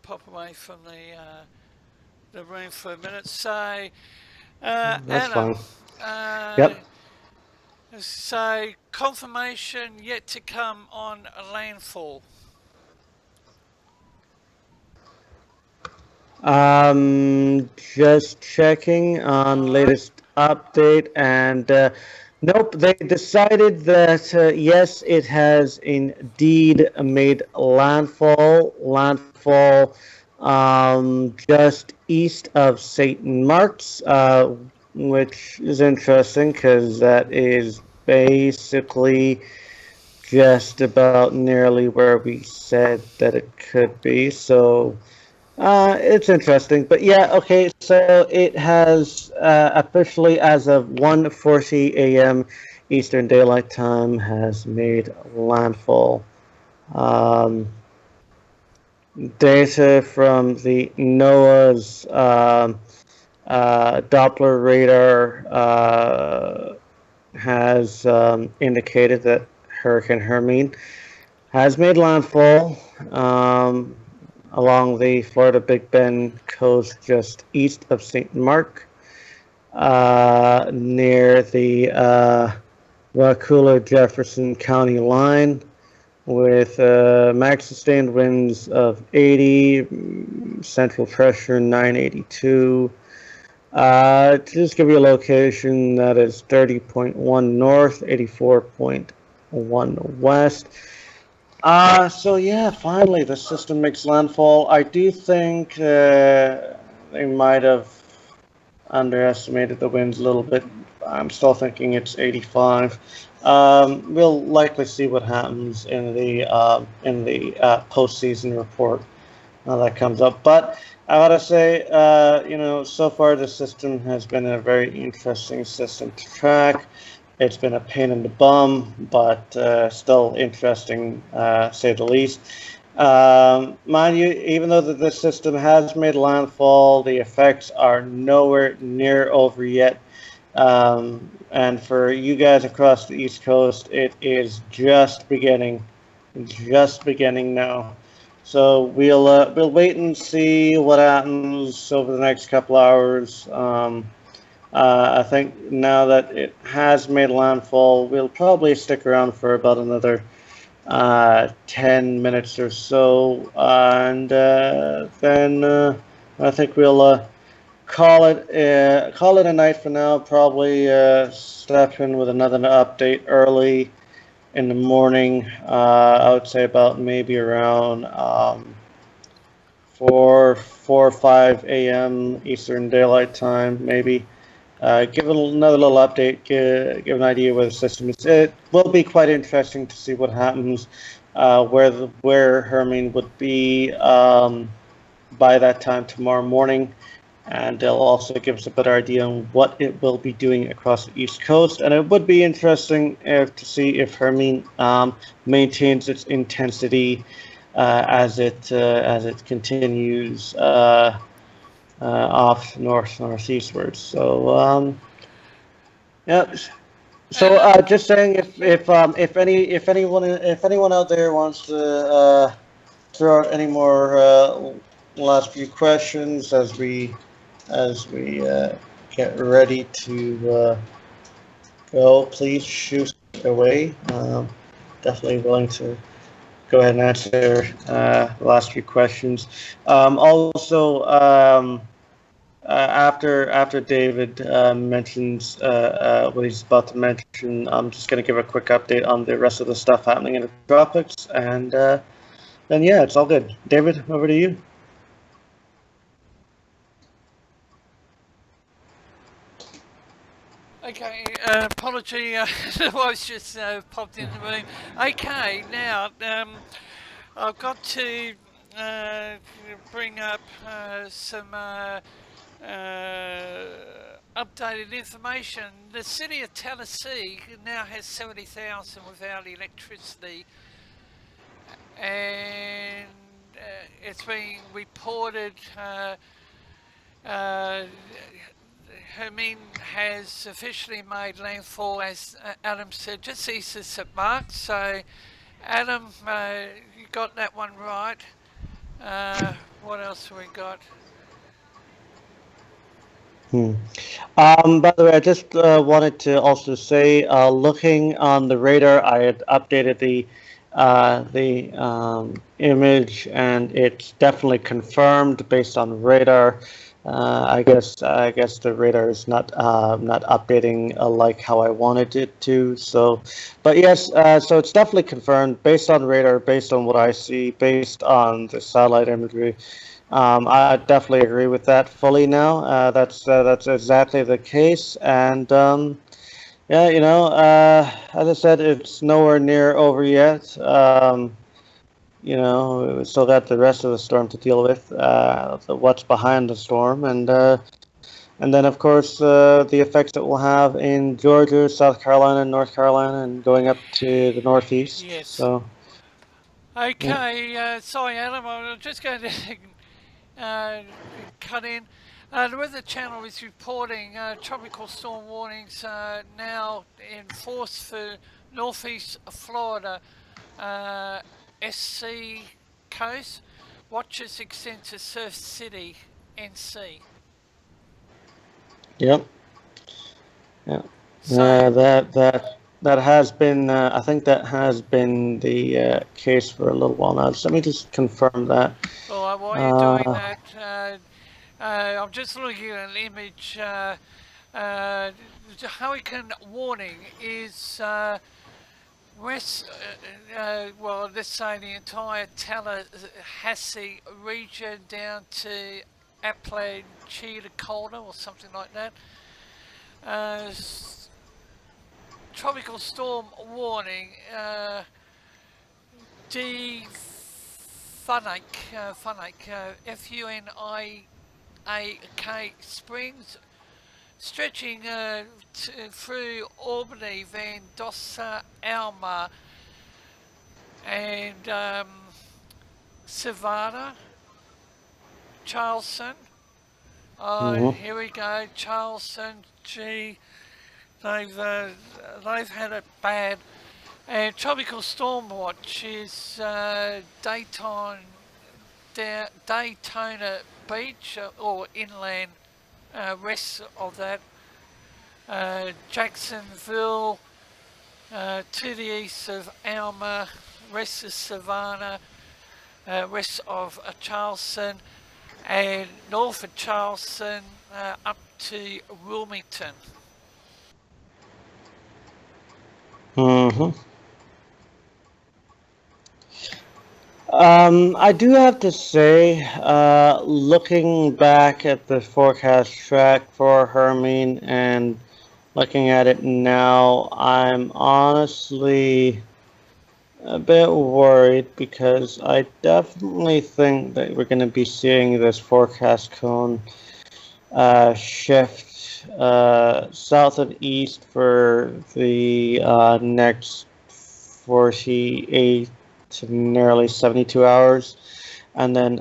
pop away from the room for a minute. So, That's Anna, fine. Yep. So confirmation yet to come on landfall. Just checking on latest update, and nope, they decided that yes, it has indeed made landfall. Just east of St. Mark's, which is interesting because that is basically just about nearly where we said that it could be. So. It's interesting, but yeah, okay. So it has officially, as of 1:40 a.m. Eastern Daylight Time, has made landfall. Data from the NOAA's Doppler radar has indicated that Hurricane Hermine has made landfall. Along the Florida Big Bend coast just east of St. Mark, near the Wauchula-Jefferson County line, with max sustained winds of 80, central pressure 982. To just give you a location, that is 30.1 north, 84.1 west. So yeah, finally the system makes landfall. I do think they might have underestimated the winds a little bit. I'm still thinking it's 85. We'll likely see what happens in the postseason report how that comes up. But I gotta say, so far the system has been a very interesting system to track. It's been a pain in the bum, but still interesting, say the least. Mind you, even though the system has made landfall, the effects are nowhere near over yet. And for you guys across the East Coast, it is just beginning now. So we'll wait and see what happens over the next couple hours. I think now that it has made landfall, we'll probably stick around for about another 10 minutes or so, and then I think we'll call it a night for now. Probably step in with another update early in the morning. I would say about maybe around 4 or 5 a.m. Eastern Daylight Time, maybe. Give another little update, give an idea where the system is. It will be quite interesting to see what happens where Hermine would be by that time tomorrow morning, and they'll also give us a better idea on what it will be doing across the East Coast. And it would be interesting to see if Hermine maintains its intensity as it continues off northeastward. So yeah. So And just saying, if anyone out there wants to throw out any more last few questions as we get ready to go, please shoot away. Definitely willing to go ahead and answer the last few questions. Also, after David mentions what he's about to mention, I'm just going to give a quick update on the rest of the stuff happening in the tropics, and then yeah, it's all good. David, over to you. okay, apology, the voice just popped in the room. Okay, now I've got to uh, bring up some updated information. The city of Tennessee now has 70,000 without electricity, and it's been reported. Uh, Hermine has officially made landfall, as Adam said, just east of St. Mark's. So, Adam, you got that one right. What else have we got? Hmm. By the way, I just wanted to also say, looking on the radar, I had updated the image, and it's definitely confirmed based on radar. I guess the radar is not updating like how I wanted it to. So, but yes, so it's definitely confirmed based on radar, based on what I see, based on the satellite imagery. I definitely agree with that fully now. That's exactly the case, and yeah, as I said, it's nowhere near over yet. We still got the rest of the storm to deal with, what's behind the storm, and then of course the effects it will have in Georgia, South Carolina, North Carolina, and going up to the northeast. Yes. So yeah. Okay, sorry, Adam. I'm just going to uh, cut in. The Weather Channel is reporting tropical storm warnings now in force for northeast Florida, uh, SC coast. Watches extend to Surf City, NC. Yep. Yeah. So, That has been. I think that has been the case for a little while now. Just let me just confirm that. while you're doing Uh, that, I'm just looking at an image. Uh, the hurricane warning is west, well, let's say the entire Tallahassee region down to Apalachicola or something like that. Uh, Tropical storm warning. D Funik, Funik, Springs, stretching through Albany, Vendosa, Alma, and Savannah, Charleston. mhm. Here we go, Charleston. Gee, they've had it bad. And tropical storm watch is Daytona Beach or inland west of that. Jacksonville to the east of Alma, west of Savannah, west of Charleston, and north of Charleston up to Wilmington. Mhm. I do have to say, looking back at the forecast track for Hermine and looking at it now, I'm honestly a bit worried because I definitely think that we're going to be seeing this forecast cone shift south and east for the next 48 to nearly 72 hours, and then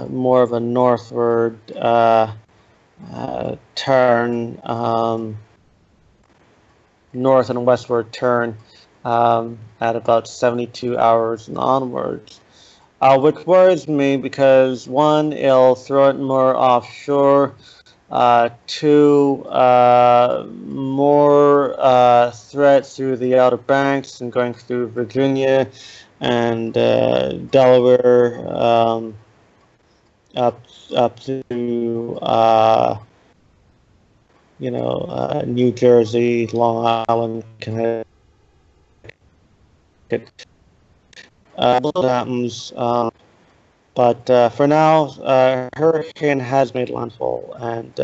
more of a northward turn, north and westward turn at about 72 hours and onwards. Which worries me because one, it'll throw it more offshore. Two, more threat through the Outer Banks and going through Virginia and Delaware, up to New Jersey, Long Island, Connecticut. What happens? But for now, hurricane has made landfall, and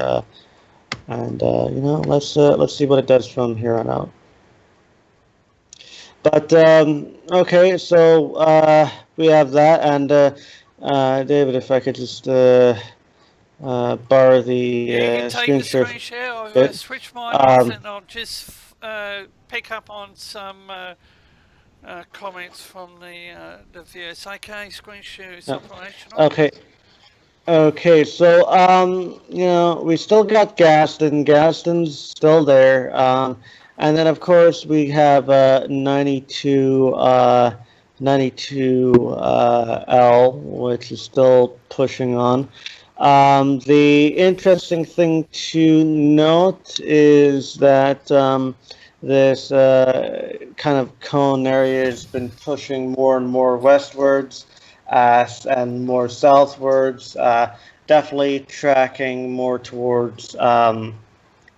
let's see what it does from here on out. But okay, so we have that, and David, if I could just borrow the Yeah, you can take screen the share. screen share. I've switched mine off, and I'll just pick up on some comments from the viewers. Okay, screen share is operational. Okay. Okay, so we still got Gaston. Gaston's still there. And then of course we have 92 L, which is still pushing on. The interesting thing to note is that this kind of cone area has been pushing more and more westwards and more southwards, definitely tracking more towards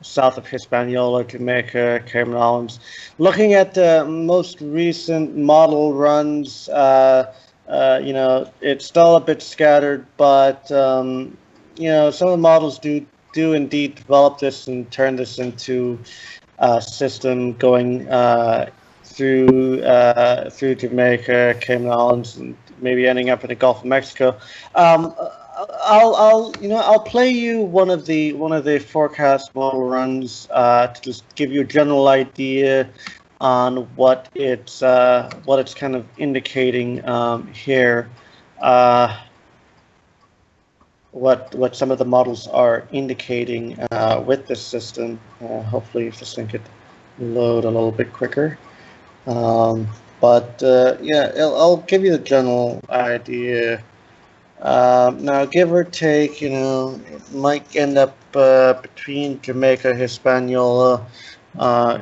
south of Hispaniola, Jamaica, Cayman Islands. Looking at the most recent model runs, it's still a bit scattered, but some of the models do indeed develop this and turn this into a system going through Jamaica, Cayman Islands, and maybe ending up in the Gulf of Mexico. I'll play you one of the forecast model runs to just give you a general idea on what it's kind of indicating here. What some of the models are indicating with this system. Hopefully, if this thing could load a little bit quicker. But yeah, I'll give you the general idea. Now, give or take, it might end up between Jamaica, Hispaniola,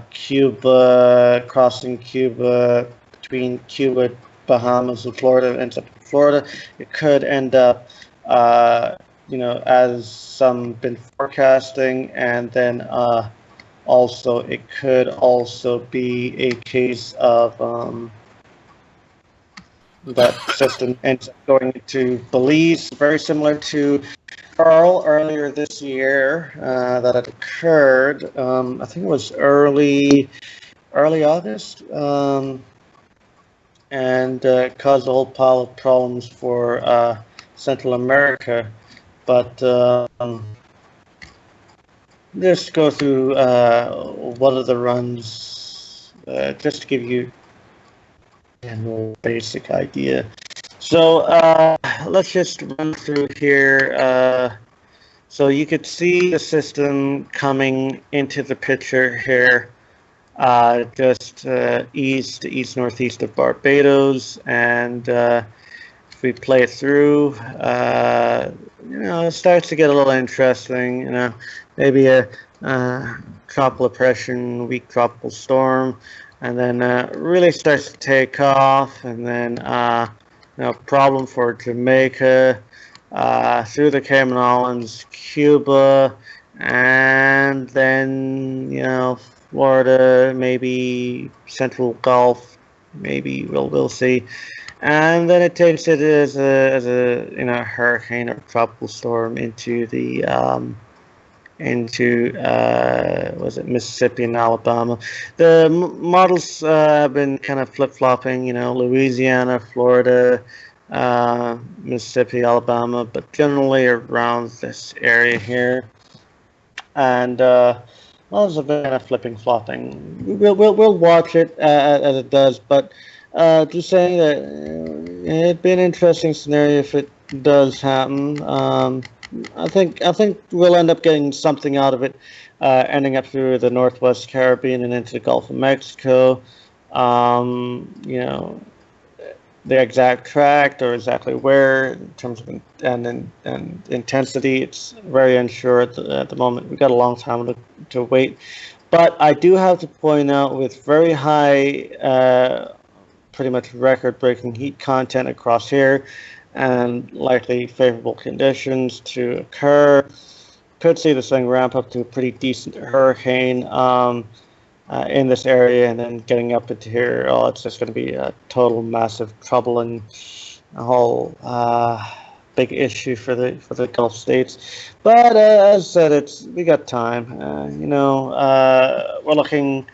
Cuba, crossing Cuba, between Cuba, Bahamas, and Florida, ends up in Florida. It could end up, as some been forecasting, and then also it could also be a case of that system ends up going into Belize, very similar to Pearl earlier this year that had occurred. I think it was early August, and caused a whole pile of problems for Central America. But just go through one of the runs just to give you a more basic idea. So let's just run through here. So you could see the system coming into the picture here, just east northeast of Barbados, and if we play it through, it starts to get a little interesting. Maybe a tropical depression, weak tropical storm, and then really starts to take off, and then problem for Jamaica, through the Cayman Islands, Cuba, and then Florida, maybe Central Gulf, maybe we'll see, and then it takes it as a hurricane or tropical storm into the into was it Mississippi and Alabama. The models have been kind of flip-flopping, Louisiana, Florida, Mississippi, Alabama, but generally around this area here. And models have been kind of flipping flopping. We'll watch it as it does, but just saying that it'd be an interesting scenario if it does happen. I think we'll end up getting something out of it, ending up through the Northwest Caribbean and into the Gulf of Mexico. The exact track or exactly where in terms of and intensity, it's very unsure at the moment. We've got a long time to wait. But I do have to point out, with very high, pretty much record-breaking heat content across here, and likely favorable conditions to occur, could see this thing ramp up to a pretty decent hurricane in this area, and then getting up into here, it's just going to be a total massive trouble and a whole big issue for the Gulf states. But as I said, we got time. We're looking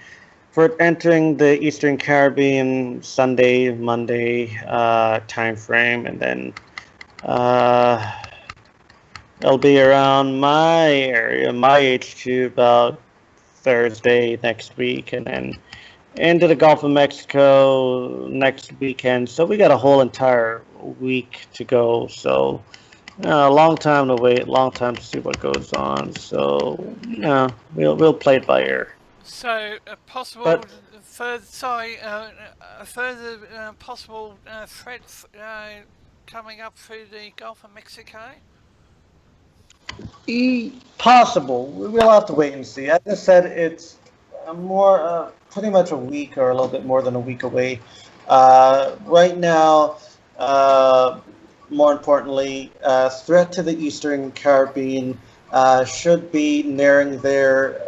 for entering the Eastern Caribbean Sunday, Monday time frame, and then it'll be around my area, my HQ, about Thursday next week, and then into the Gulf of Mexico next weekend. So we got a whole entire week to go. So a long time to wait, long time to see what goes on. So we'll play it by ear. So a possible further possible threat coming up through the Gulf of Mexico. Possible. We'll have to wait and see. As I said, it's pretty much a week or a little bit more than a week away. Right now, more importantly, threat to the Eastern Caribbean should be nearing their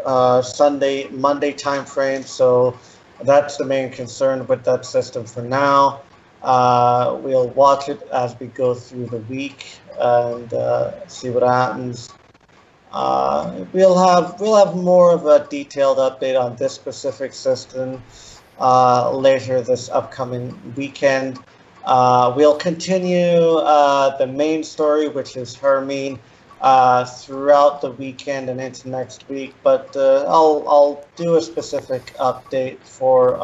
Sunday, Monday time frame. So that's the main concern with that system for now. We'll watch it as we go through the week and see what happens. We'll have more of a detailed update on this specific system later this upcoming weekend. We'll continue the main story, which is Hermine, throughout the weekend and into next week. But I'll do a specific update for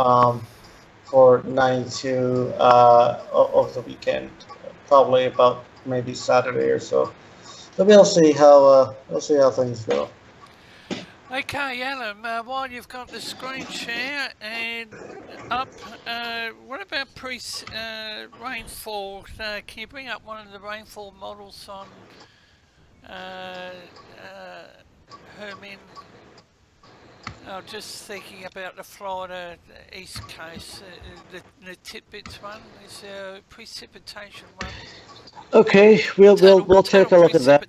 92 over the weekend, probably about maybe Saturday or so. But we'll see how things go. Okay, Alan, while you've got the screen share and up, what about rainfall? Can you bring up one of the rainfall models on Hermine? Just thinking about the Florida East Coast, the tidbits one. Is there a precipitation one? Okay, we'll take a look at that.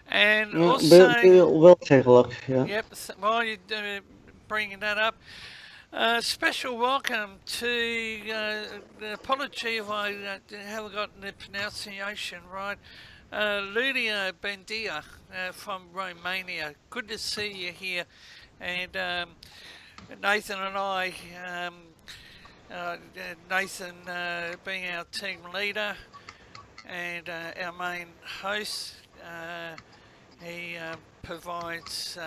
And also, we'll take a look. Yeah. Yep. While you're bringing that up, special welcome to the apology if I haven't gotten the pronunciation right. Lydia Bendia from Romania. Good to see you here. And Nathan and I, Nathan being our team leader and our main host, he provides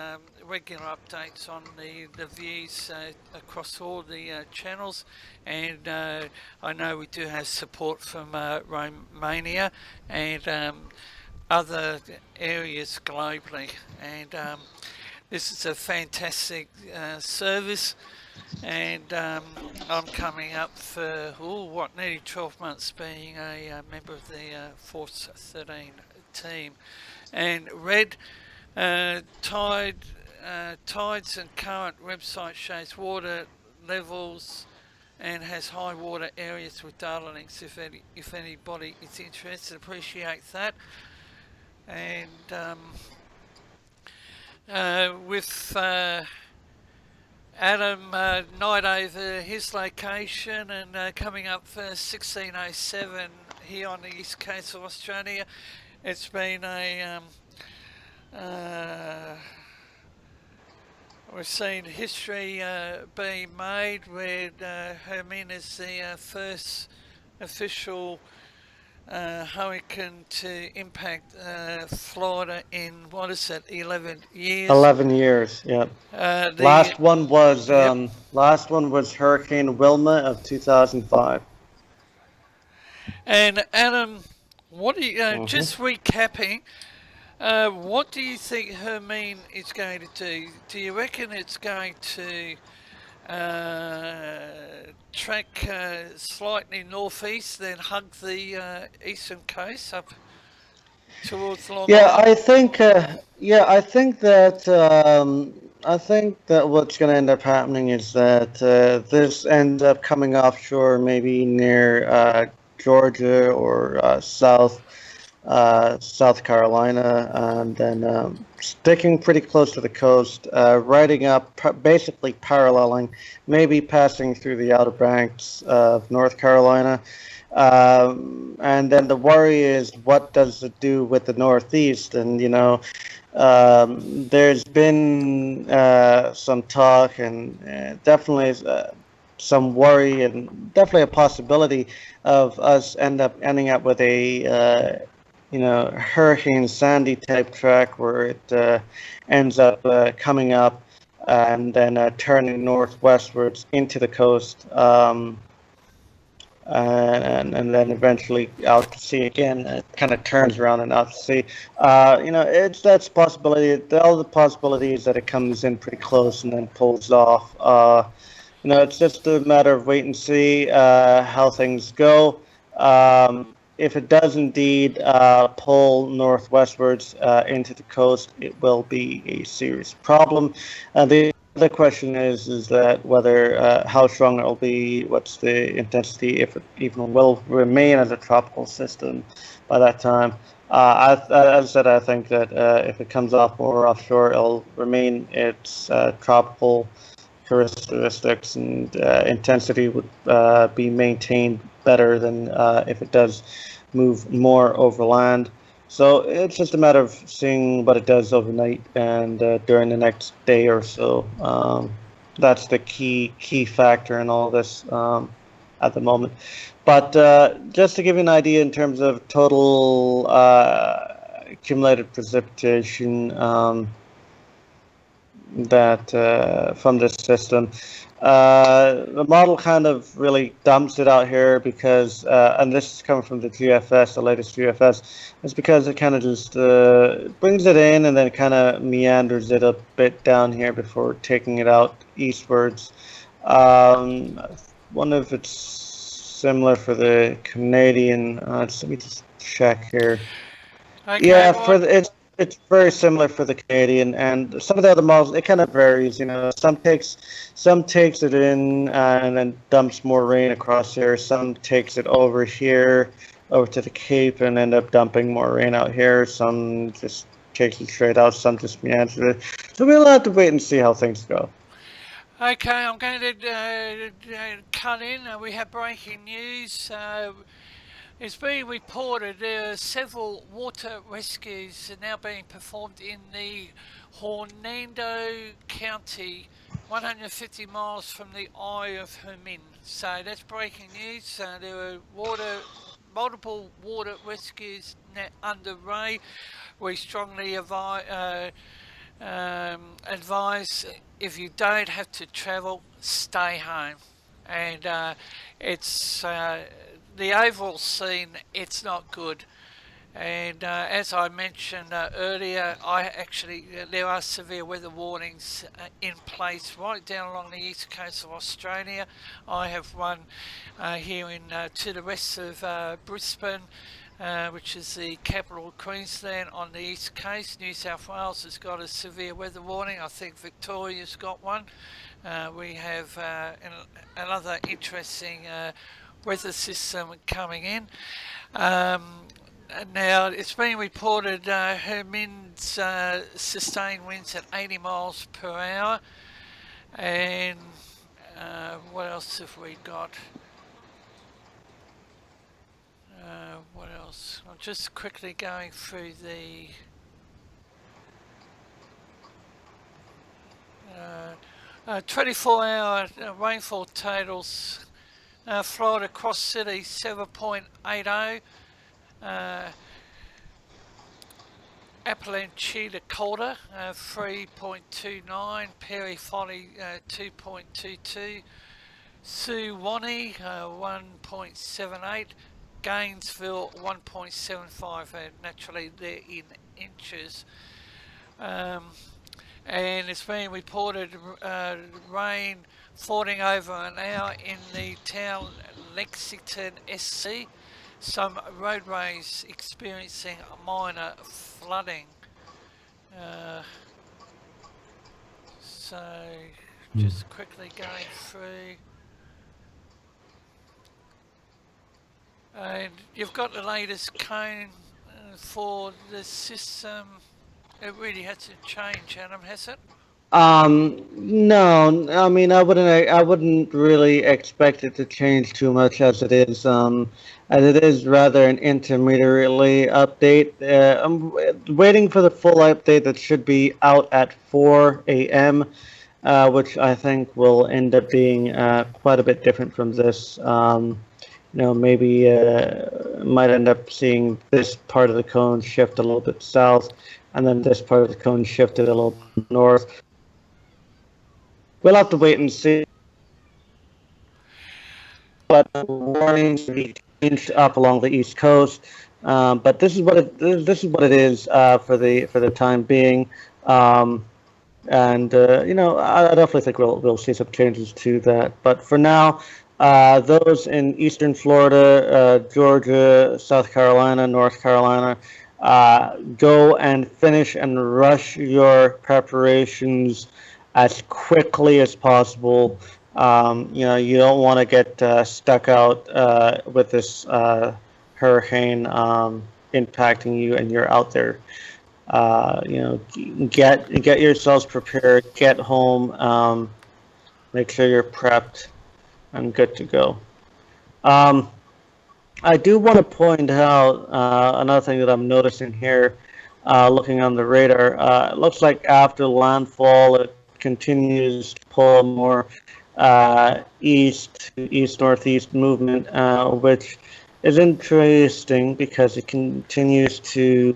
regular updates on the views across all the channels, and I know we do have support from Romania and other areas globally, and this is a fantastic service, and I'm coming up for nearly 12 months being a member of the Force 13 team. And Red tides and current website shows water levels and has high water areas with data links if anybody is interested. Appreciate that. And with Adam night over his location and coming up for 1607 here on the east coast of Australia. It's been a Uh, we've seen history being made where Hermine is the first official hurricane to impact Florida in, what is it, 11 years. 11 years. Yeah. The Yep. Last one was Hurricane Wilma of 2005. And Adam, what do you Hmm. just recapping? What do you think Hermine is going to do? Do you reckon it's going to track slightly northeast, then hug the eastern coast up towards Long Yeah, Island? I think that what's going to end up happening is that this ends up coming offshore, maybe near Georgia or South Carolina, and then sticking pretty close to the coast, riding up, basically paralleling, maybe passing through the Outer Banks of North Carolina. And then the worry is, what does it do with the Northeast? And there's been some talk and definitely some worry and definitely a possibility of us ending up with a Hurricane Sandy type track where it ends up coming up and then turning northwestwards into the coast. And then eventually out to sea again. It kind of turns around and out to sea. That's a possibility. All the possibilities that it comes in pretty close and then pulls off. It's just a matter of wait and see how things go. If it does indeed pull northwestwards into the coast, it will be a serious problem. The other question is that whether how strong it'll be, what's the intensity, if it even will remain as a tropical system by that time. As I said, I think that if it comes off more offshore, it'll remain its tropical characteristics, and intensity would be maintained better than if it does move more overland. So it's just a matter of seeing what it does overnight and during the next day or so. That's the key factor in all this at the moment. But just to give you an idea in terms of total accumulated precipitation, that from this system. The model kind of really dumps it out here because, and this is coming from the GFS, the latest GFS, it's because it kind of just brings it in and then kind of meanders it a bit down here before taking it out eastwards. Wonder if it's similar for the Canadian. Let me just check here. Okay, Yeah, well, it's very similar for the Canadian, and some of the other models it kind of varies. Some takes it in and then dumps more rain across here. Some takes it over to the Cape and end up dumping more rain out here. Some just takes it straight out. Some just meanders it. So we'll have to wait and see how things go. okay, I'm going to cut in. We have breaking news. It's being reported there are several water rescues are now being performed in the Hernando County, 150 miles from the Eye of Hermine. So that's breaking news. There are multiple water rescues underway. We strongly advise, if you don't have to travel, stay home. And it's the overall scene. It's not good. And as I mentioned earlier, there are severe weather warnings in place right down along the east coast of Australia. I have one here to the west of Brisbane, which is the capital of Queensland on the east coast. New South Wales has got a severe weather warning. I think Victoria's got one. We have another interesting weather system coming in. Now, it's been reported Hermine's sustained winds at 80 miles per hour. And what else have we got? What else? I'm just quickly going through the 24-hour rainfall totals. Florida Cross City 7.80, Apalachicola Calder 3.29, Perry Folly 2.22, Suwannee 1.78, Gainesville 1.75, and naturally they're in inches. And it's been reported rain falling over an hour in the town Lexington SC. Some roadways experiencing minor flooding. So just quickly going through. And you've got the latest cone for the system. It really hasn't changed, Adam, has it? No, I mean, I wouldn't really expect it to change too much as it is rather an intermediary update. I'm waiting for the full update that should be out at 4 a.m., which I think will end up being quite a bit different from this. Maybe might end up seeing this part of the cone shift a little bit south, and then this part of the cone shifted a little north. We'll have to wait and see. But warnings be changed up along the East Coast. But this is what it is for the time being. I definitely think we'll see some changes to that. But for now, those in Eastern Florida, Georgia, South Carolina, North Carolina, go and finish and rush your preparations as quickly as possible. You don't want to get stuck out with this hurricane impacting you, and you're out there. Get yourselves prepared. Get home. Make sure you're prepped and good to go. I do want to point out another thing that I'm noticing here, looking on the radar. It looks like after landfall, it continues to pull more east northeast movement, which is interesting because it continues to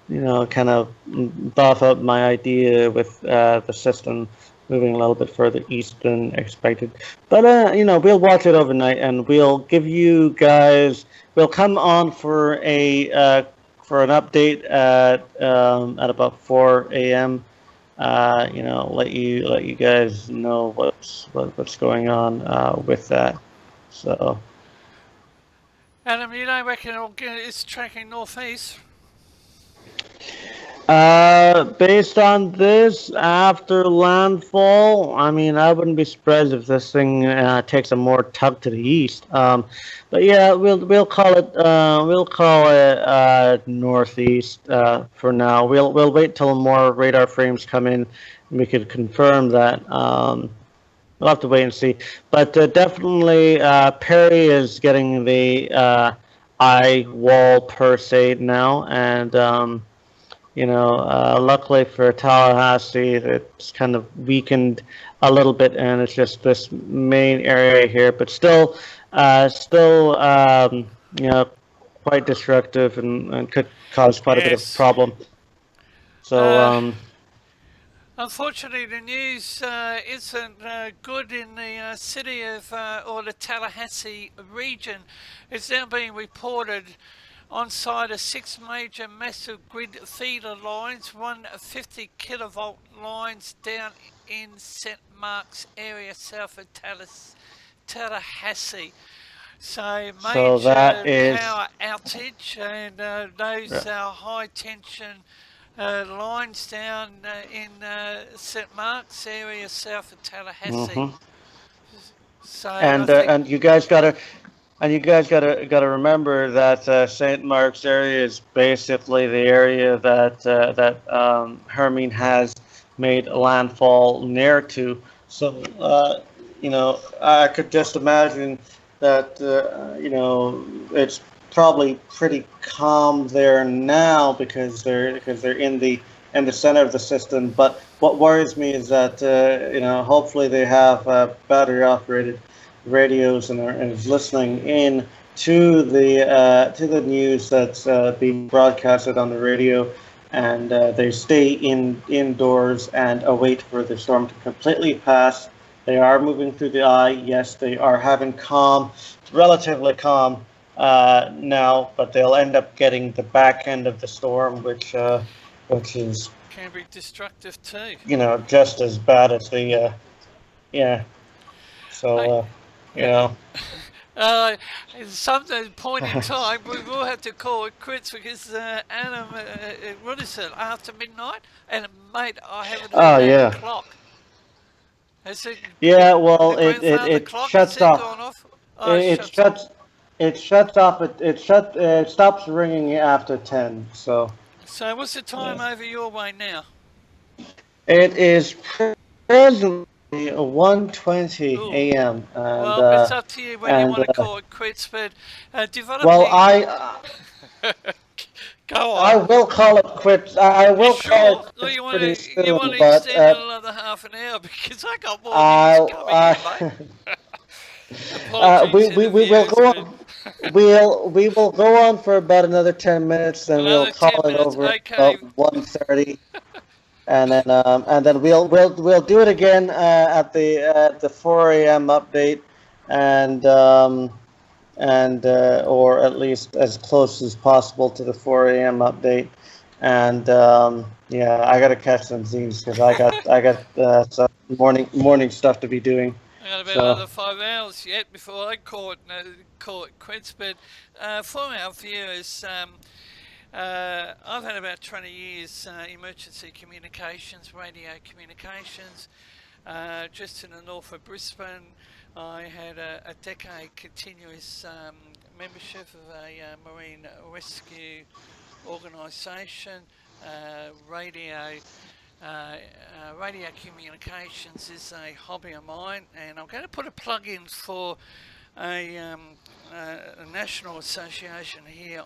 kind of buff up my idea with the system moving a little bit further east than expected. But we'll watch it overnight, and we'll give you guys. We'll come on for for an update at about 4 a.m. Let you guys know what's going on with that. So, Adam, you don't reckon it's tracking northeast? Based on this, after landfall, I mean, I wouldn't be surprised if this thing takes a more tug to the east. But yeah, we'll call it northeast for now. We'll wait till more radar frames come in, and we could confirm that. We'll have to wait and see. But definitely, Perry is getting the eye wall per se now, and luckily for Tallahassee, it's kind of weakened a little bit, and it's just this main area here, but still, quite destructive and could cause quite a bit of problem. So, unfortunately, the news isn't good in the city of or the Tallahassee region. It's now being reported on site of 6 major massive grid feeder lines, 150 kilovolt lines down in St. Mark's area south of Tallahassee. So major power outage, and those high tension lines down in St. Mark's area south of Tallahassee. Mm-hmm. So and you guys gotta remember that St. Mark's area is basically the area that Hermine has made landfall near to. So I could just imagine that it's probably pretty calm there now because they're in the in the center of the system. But what worries me is that hopefully they have battery operated radios and is listening in to the news that's being broadcasted on the radio, and they stay indoors and await for the storm to completely pass. They are moving through the eye. Yes, they are having relatively calm now, but they'll end up getting the back end of the storm, which is Can be destructive too. just as bad as the yeah. Hey, So uh, at some point in time, we will have to call it quits because Adam, what is it, after midnight? And mate, I haven't heard oh that yeah, clock. Has it, yeah. the Well, grandfather it clock, has shuts it off. gone off? Oh, it It shuts off. shuts. It shuts off. It stops ringing after 10. So So what's the time yeah. over your way now? It is presently 1:20 Ooh, a.m. and well, it's up to you when you and want to call it quits, but well, developing... Go I on. will call it quits. I You will call it sure? Or quits you want pretty to soon, extend but it another half an hour because I got more news coming I here, mate. Apologies to the we will viewers, go but on. We will go on for about another 10 minutes, then we'll another call 10 it minutes. over at Okay. about 1:30, and then we'll do it again at the 4 a.m. update, and or at least as close as possible to the 4 a.m. update. And yeah, I gotta catch some zines because I got some morning stuff to be doing. I got about So another 5 hours yet before I call it quits. But for our viewers, I've had about 20 years emergency communications, radio communications. Just in the north of Brisbane, I had a decade continuous membership of a marine rescue organisation. Radio radio communications is a hobby of mine, and I'm going to put a plug in for a national association here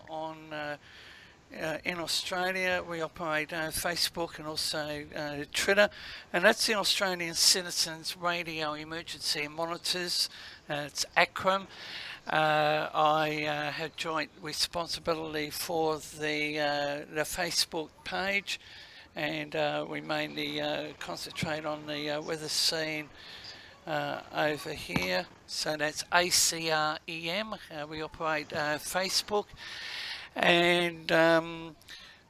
in Australia. We operate Facebook and also Twitter, and that's the Australian Citizens Radio Emergency Monitors. It's ACRM. I have joint responsibility for the Facebook page, and we mainly concentrate on the weather scene over here. So that's ACREM. We operate Facebook, and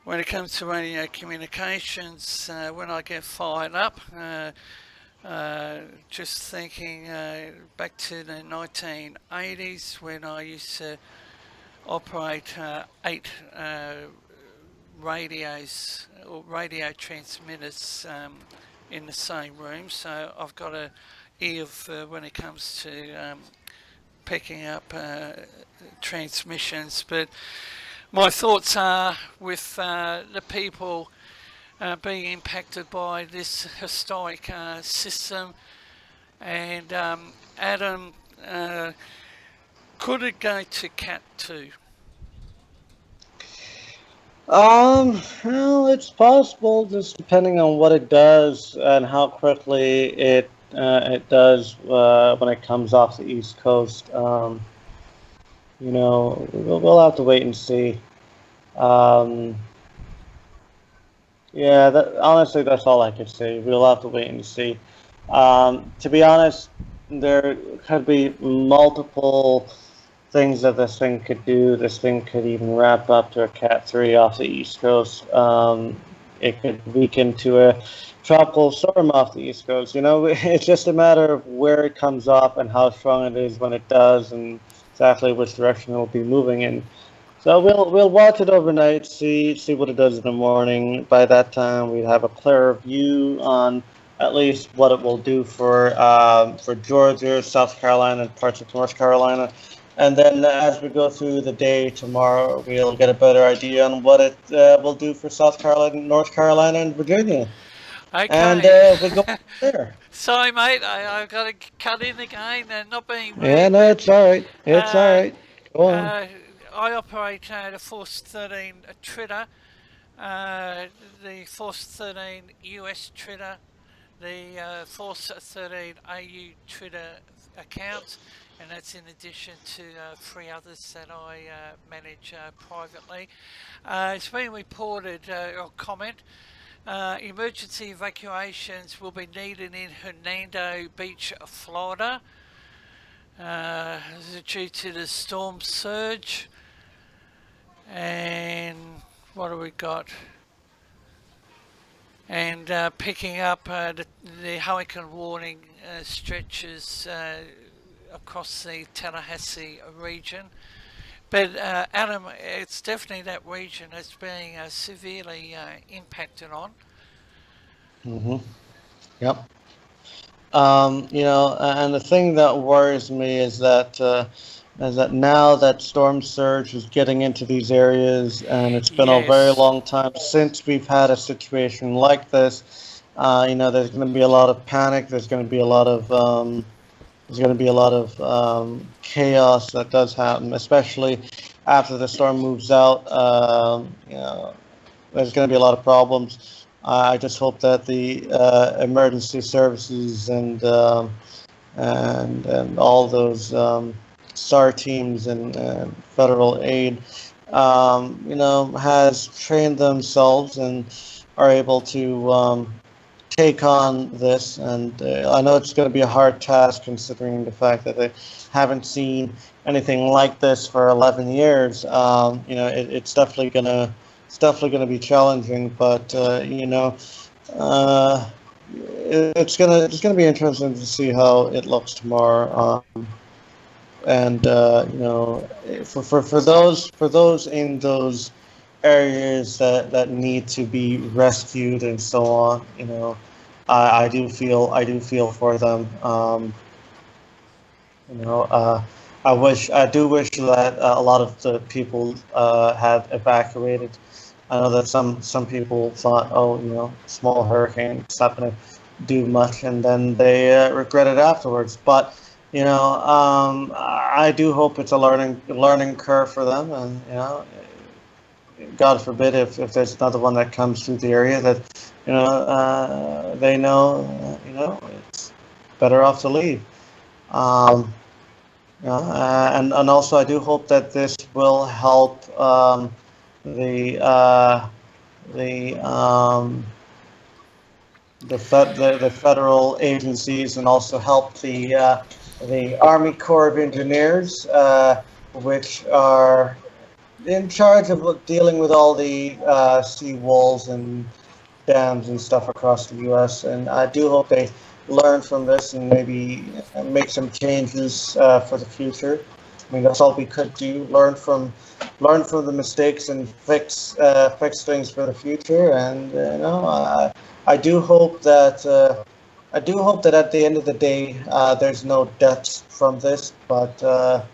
when it comes to radio communications, when I get fired up, just thinking back to the 1980s when I used to operate 8 radios or radio transmitters in the same room, so I've got a ear for when it comes to picking up transmissions. But my thoughts are with the people being impacted by this historic system. And Adam, could it go to Cat 2? Well, it's possible, just depending on what it does and how quickly it does when it comes off the East Coast. We'll have to wait and see. Um, yeah, honestly, that's all I could say. We'll have to wait and see. To be honest, there could be multiple things that this thing could do. This thing could even wrap up to a Cat 3 off the East Coast. It could weaken to a tropical storm off the East Coast. It's just a matter of where it comes off and how strong it is when it does, and exactly which direction it will be moving in. So we'll watch it overnight, see what it does in the morning. By that time, we'd have a clearer view on at least what it will do for Georgia, South Carolina, and parts of North Carolina. And then as we go through the day tomorrow, we'll get a better idea on what it will do for South Carolina, North Carolina, and Virginia. And Okay. we'll go there. Sorry, mate. I've got to cut in again and not being Yeah, rude, no, but it's all right. It's all uh, right. Go on. I operate the Force 13 Tritter. the Force 13 US Twitter, the Force 13 AU Twitter accounts, and that's in addition to 3 others that I manage privately. It's been reported, or comment, emergency evacuations will be needed in Hernando Beach, Florida, due to the storm surge. And what have we got? And picking up the hurricane warning stretches across the Tallahassee region. But Adam, it's definitely that region that's being severely impacted on. Yep. And the thing that worries me is that now that storm surge is getting into these areas, and it's been a very Yes. long time since we've had a situation like this. There's going to be a lot of panic. There's going to be a lot of chaos that does happen, especially after the storm moves out. There's going to be a lot of problems. I just hope that the emergency services and all those SAR teams and federal aid, has trained themselves and are able to take on this. And I know it's going to be a hard task considering the fact that they haven't seen anything like this for 11 years. It's definitely gonna be challenging, but it's gonna be interesting to see how it looks tomorrow. And for those in those areas that need to be rescued and so on, I do feel for them. You know, I do wish that a lot of the people had evacuated. I know that some people thought, oh, small hurricane, it's not going to do much, and then they regret it afterwards. But I do hope it's a learning curve for them, and God forbid if there's another one that comes through the area that they know it's better off to leave. Um, and also I do hope that this will help the the um, the federal agencies, and also help the Army Corps of Engineers, which are in charge of dealing with all the sea walls and dams and stuff across the U.S. And I do hope they learn from this and maybe make some changes for the future. I mean, that's all we could do: learn from the mistakes and fix things for the future. And I do hope that at the end of the day, there's no deaths from this, but at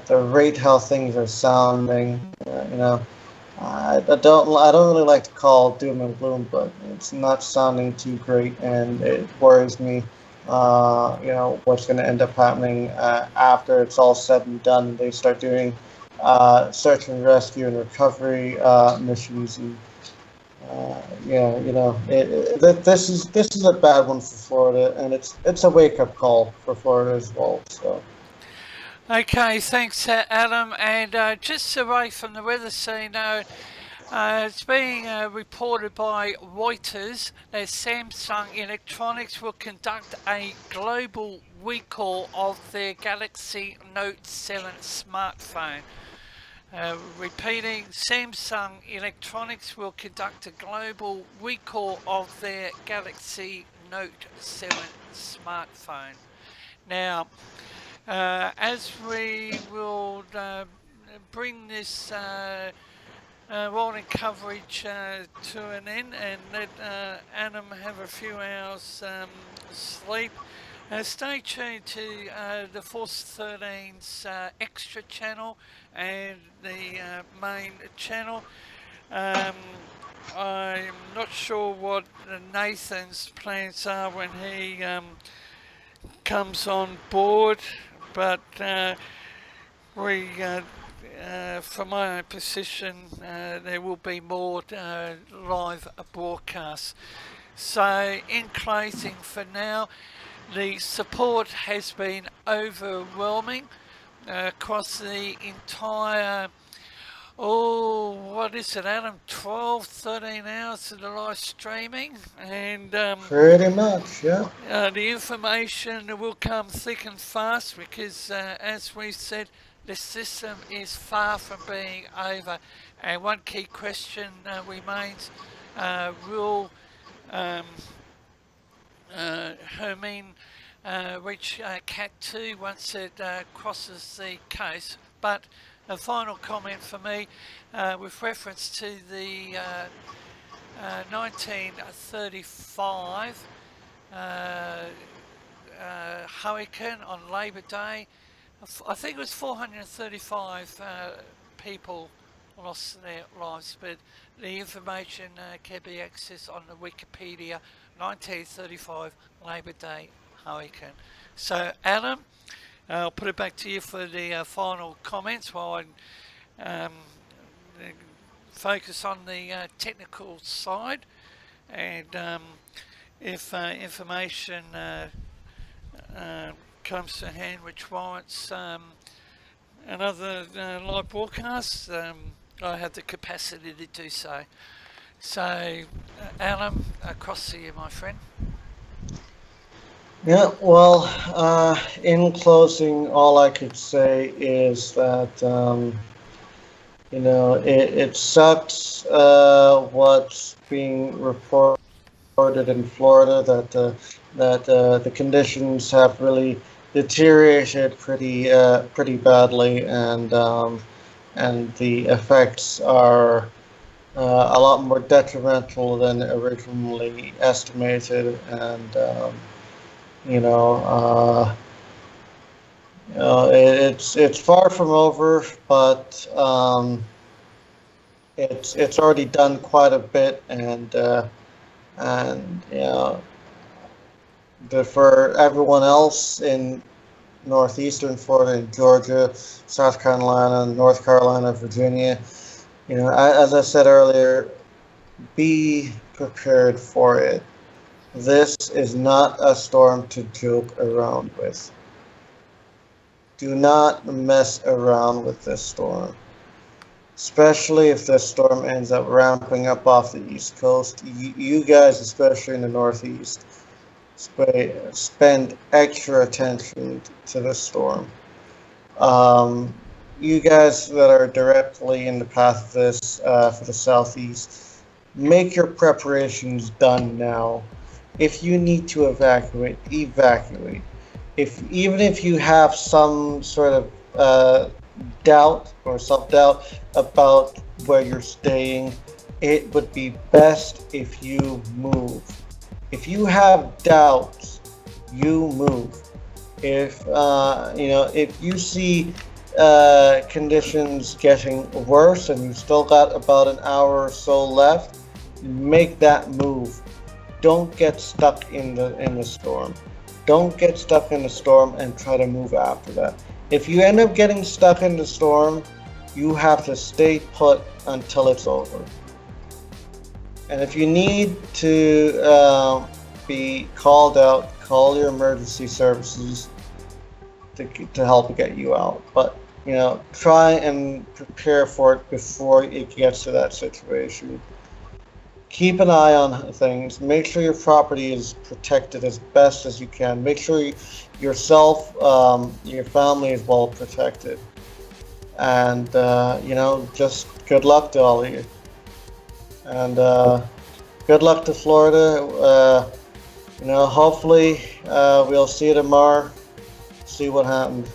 the rate how things are sounding, I don't really like to call doom and gloom, but it's not sounding too great, and it worries me. What's going to end up happening after it's all said and done. They start doing search and rescue and recovery missions, and this is a bad one for Florida, and it's a wake up call for Florida as well. So. Okay, thanks, Adam. And just away from the weather scene, it's being reported by Reuters that Samsung Electronics will conduct a global recall of their Galaxy Note 7 smartphone. Repeating, Samsung Electronics will conduct a global recall of their Galaxy Note 7 smartphone. Now, as we will bring this rolling coverage to an end and let Adam have a few hours sleep, stay tuned to the Force 13's extra channel and the main channel. I'm not sure what Nathan's plans are when he comes on board, but we from my own position, there will be more live broadcasts. So, in closing, for now, the support has been overwhelming across the entire, what is it, Adam? 12, 13 hours of the live streaming, and Pretty much, yeah. the information will come thick and fast because, as we've said, the system is far from being over. And one key question remains: will Hermine reach Cat 2 once it crosses the coast? But a final comment for me, with reference to the 1935 hurricane on Labor Day. I think it was 435 people lost their lives, but the information can be accessed on the Wikipedia 1935 Labor Day hurricane. So, Adam, I'll put it back to you for the final comments while I focus on the technical side, and if information comes to hand which warrants another live broadcast, I have the capacity to do so. So, Alan, across to you, my friend. Yeah, well, in closing, all I could say is that, it sucks what's being reported in Florida, that the conditions have really deteriorated pretty badly, and the effects are a lot more detrimental than originally estimated, and it's far from over, but it's already done quite a bit, and for everyone else in northeastern Florida, in Georgia, South Carolina, North Carolina, Virginia, as I said earlier, be prepared for it. This is not a storm to joke around with. Do not mess around with this storm. Especially if this storm ends up ramping up off the East Coast. You guys, especially in the Northeast, spend extra attention to this storm. You guys that are directly in the path of this for the Southeast, make your preparations done now. If you need to evacuate, evacuate. Even if you have some sort of doubt or self-doubt about where you're staying, it would be best if you move. If you have doubts, you move. If if you see conditions getting worse and you've still got about an hour or so left, make that move. Don't get stuck in the storm. Don't get stuck in the storm and try to move after that. If you end up getting stuck in the storm, you have to stay put until it's over. And if you need to be called out, call your emergency services to help get you out. But try and prepare for it before it gets to that situation. Keep an eye on things. Make sure your property is protected as best as you can. Make sure yourself, your family is well protected. And, just good luck to all of you. And good luck to Florida. Hopefully we'll see you tomorrow. See what happened.